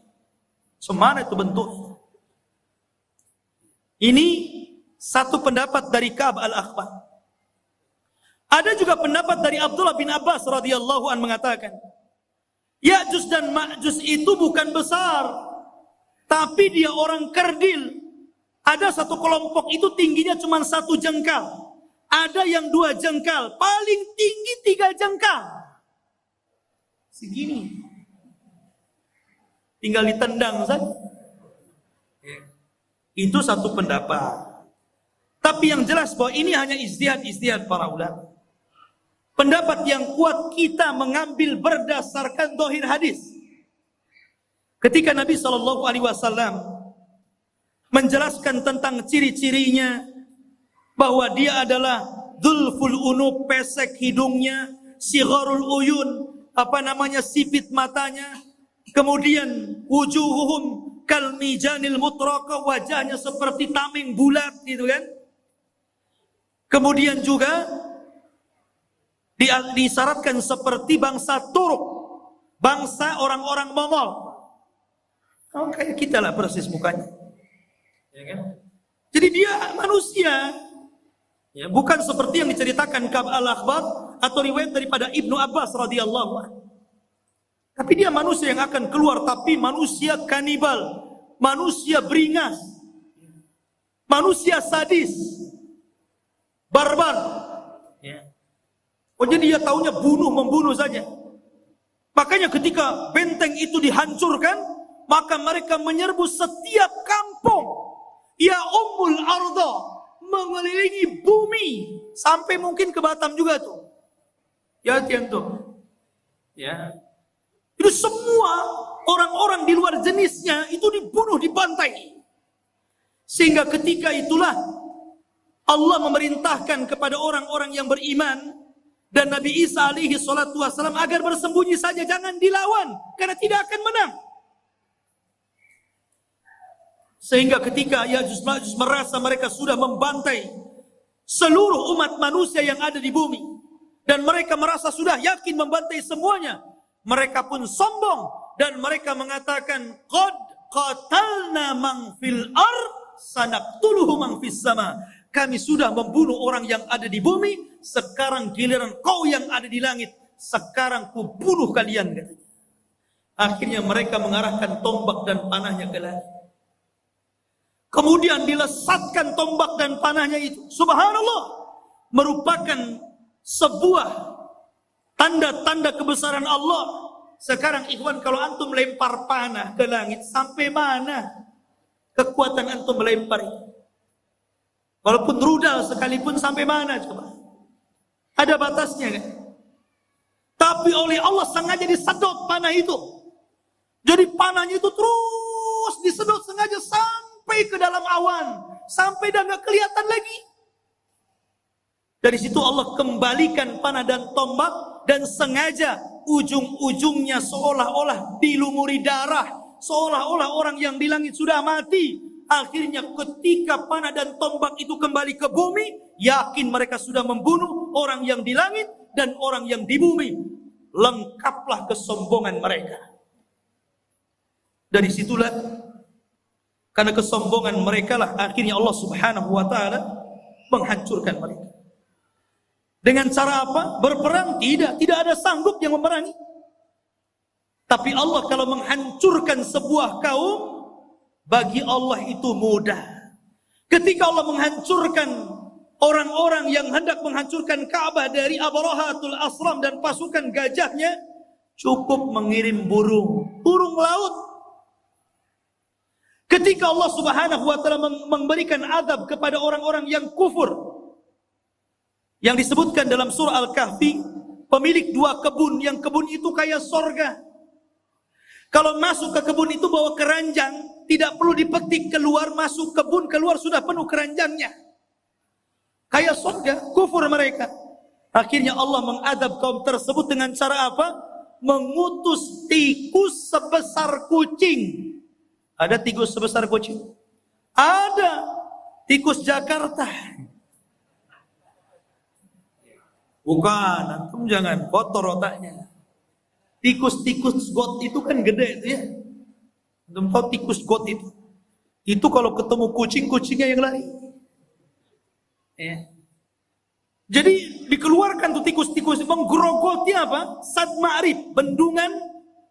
Semana itu bentuknya. Ini satu pendapat dari Ka'ab al-Akhbar. Ada juga pendapat dari Abdullah bin Abbas radhiyallahu anhu mengatakan, Ya'juj dan Ma'juj itu bukan besar, tapi dia orang kerdil. Ada satu kelompok itu tingginya cuma 1 jengkal. Ada yang 2 jengkal. Paling tinggi 3 jengkal. Segini. Tinggal ditendang saja. Itu satu pendapat. Tapi yang jelas bahwa ini hanya ijtihad para ulama. Pendapat yang kuat kita mengambil berdasarkan zahir hadis. Ketika Nabi SAW menjelaskan tentang ciri-cirinya, bahwa dia adalah dzulful unub, pesek hidungnya, sigharul uyun, sipit matanya, kemudian wujuhuhum kal mijanil mutraqa, wajahnya seperti tameng bulat gitu kan. Kemudian juga disyaratkan seperti bangsa Turuk, bangsa orang-orang Mongol. Oh, kayak kita lah persis mukanya. Ya kan? Jadi dia manusia. Ya, bukan seperti yang diceritakan Ka'ab al-Akhbar atau riwayat daripada Ibnu Abbas radhiyallahu anhu. Tapi dia manusia yang akan keluar, tapi manusia kanibal, manusia beringas, manusia sadis, barbar. Ya. Oh, jadi dia taunya membunuh saja. Makanya ketika benteng itu dihancurkan, maka mereka menyerbu setiap kampung. Ya ummul arda, mengelilingi bumi sampai mungkin ke Batam juga tuh. Ya tuh. Ya. Itu semua orang-orang di luar jenisnya itu dibunuh, dibantai. Sehingga ketika itulah Allah memerintahkan kepada orang-orang yang beriman dan Nabi Isa alaihi salatu wassalam agar bersembunyi saja, jangan dilawan karena tidak akan menang. Sehingga ketika Ya'juj Ma'juj merasa mereka sudah membantai seluruh umat manusia yang ada di bumi, dan mereka merasa sudah yakin membantai semuanya, mereka pun sombong dan mereka mengatakan, qad qatalna man fil ard sanaqtuluhu man fis sama. Kami sudah membunuh orang yang ada di bumi, sekarang giliran kau yang ada di langit, sekarang ku bunuh kalian, katanya. Akhirnya mereka mengarahkan tombak dan panahnya ke langit. Kemudian dilesatkan tombak dan panahnya itu. Subhanallah, merupakan sebuah tanda-tanda kebesaran Allah. Sekarang ikhwan, kalau antum lempar panah ke langit, sampai mana kekuatan antum melempar itu? Walaupun rudal sekalipun, sampai mana coba? Ada batasnya kan? Tapi oleh Allah sengaja disedot panah itu. Jadi panahnya itu terus disedot sengaja sampai ke dalam awan, sampai dah nggak kelihatan lagi. Dari situ Allah kembalikan panah dan tombak, dan sengaja ujung-ujungnya seolah-olah dilumuri darah, seolah-olah orang yang di langit sudah mati. Akhirnya ketika panah dan tombak itu kembali ke bumi, yakin mereka sudah membunuh orang yang di langit dan orang yang di bumi. Lengkaplah kesombongan mereka. Dari situlah, karena kesombongan mereka lah akhirnya Allah subhanahu wa ta'ala menghancurkan mereka. Dengan cara apa? Berperang? Tidak ada sanggup yang memerangi. Tapi Allah kalau menghancurkan sebuah kaum, bagi Allah itu mudah. Ketika Allah menghancurkan orang-orang yang hendak menghancurkan Ka'bah dari Abrahatul Asram dan pasukan gajahnya, cukup mengirim burung laut. Ketika Allah subhanahu wa ta'ala memberikan azab kepada orang-orang yang kufur, yang disebutkan dalam surah Al-Kahfi, pemilik 2 kebun, yang kebun itu kayak sorga. Kalau masuk ke kebun itu bawa keranjang, tidak perlu dipetik, keluar, masuk kebun, keluar sudah penuh keranjangnya. Kayak sorga, kufur mereka. Akhirnya Allah mengadab kaum tersebut dengan cara apa? Mengutus tikus sebesar kucing. Ada tikus sebesar kucing? Ada. Tikus Jakarta. Bukan, antum jangan kotor otaknya. Tikus-tikus got itu kan gede itu ya. Antum tahu tikus got itu? Itu kalau ketemu kucing, kucingnya yang lari. Ya. Jadi dikeluarkan tuh tikus-tikus, menggerogoti apa? Sad Ma'rib, bendungan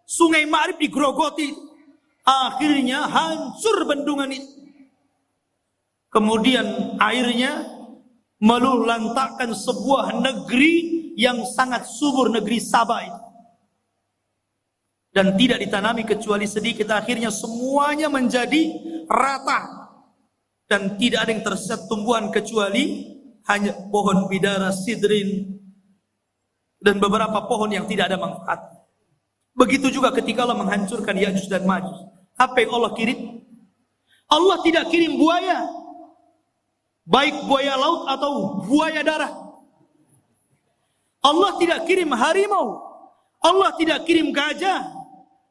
Sungai Ma'rib digerogoti. Akhirnya hancur bendungan itu. Kemudian airnya meluluhlantakkan sebuah negeri yang sangat subur, negeri Sabah itu. Dan tidak ditanami kecuali sedikit. Akhirnya semuanya menjadi rata. Dan tidak ada yang tersisa tumbuhan kecuali hanya pohon bidara, sidrin, dan beberapa pohon yang tidak ada manfaat. Begitu juga ketika Allah menghancurkan Ya'juj dan Ma'juj. Apa yang Allah kirim? Allah tidak kirim buaya, baik buaya laut atau buaya darat. Allah tidak kirim harimau, Allah tidak kirim gajah,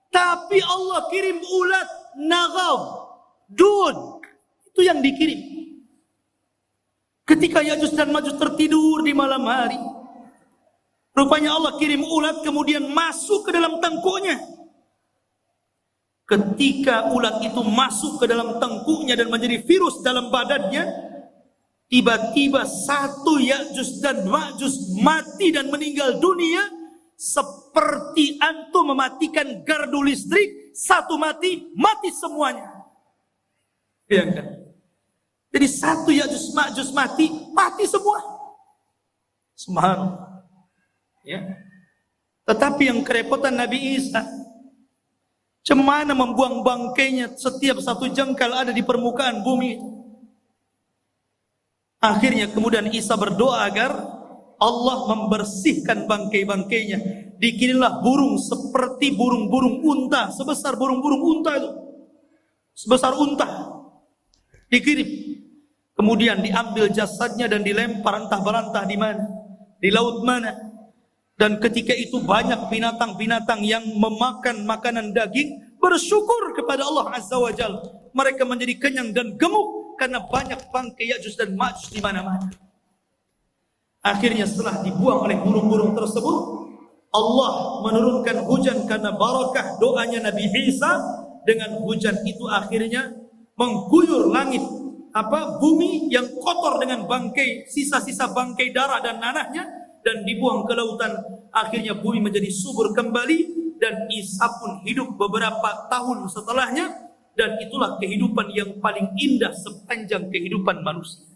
tapi Allah kirim ulat, nagab, dun. Itu yang dikirim. Ketika Ya'juj dan Ma'juj tertidur di malam hari, rupanya Allah kirim ulat kemudian masuk ke dalam tengkuknya. Ketika ulat itu masuk ke dalam tengkuknya dan menjadi virus dalam badannya, tiba-tiba satu Ya'juj dan Ma'juj mati dan meninggal dunia, seperti antum mematikan gardu listrik, satu mati semuanya. Bayangkan. Jadi satu Ya'juj Ma'juj mati semua. Subhanallah. Ya. Tetapi yang kerepotan Nabi Isa, cemana membuang bangkainya setiap satu jengkal ada di permukaan bumi. Akhirnya kemudian Isa berdoa agar Allah membersihkan bangkai-bangkainya. Dikirimlah burung seperti burung-burung unta, sebesar burung-burung unta itu. Sebesar unta. Dikirim. Kemudian diambil jasadnya dan dilempar entah berantah di mana. Di laut mana. Dan ketika itu banyak binatang-binatang yang memakan makanan daging, bersyukur kepada Allah Azza wa Jalla. Mereka menjadi kenyang dan gemuk karena banyak bangkai Ya'juj dan Ma'juj di mana-mana. Akhirnya setelah dibuang oleh burung-burung tersebut, Allah menurunkan hujan karena barakah doanya Nabi Isa. Dengan hujan itu akhirnya mengguyur langit, bumi yang kotor dengan bangkai, sisa-sisa bangkai darah dan nanahnya, dan dibuang ke lautan. Akhirnya bumi menjadi subur kembali, dan Isa pun hidup beberapa tahun setelahnya. Dan itulah kehidupan yang paling indah sepanjang kehidupan manusia.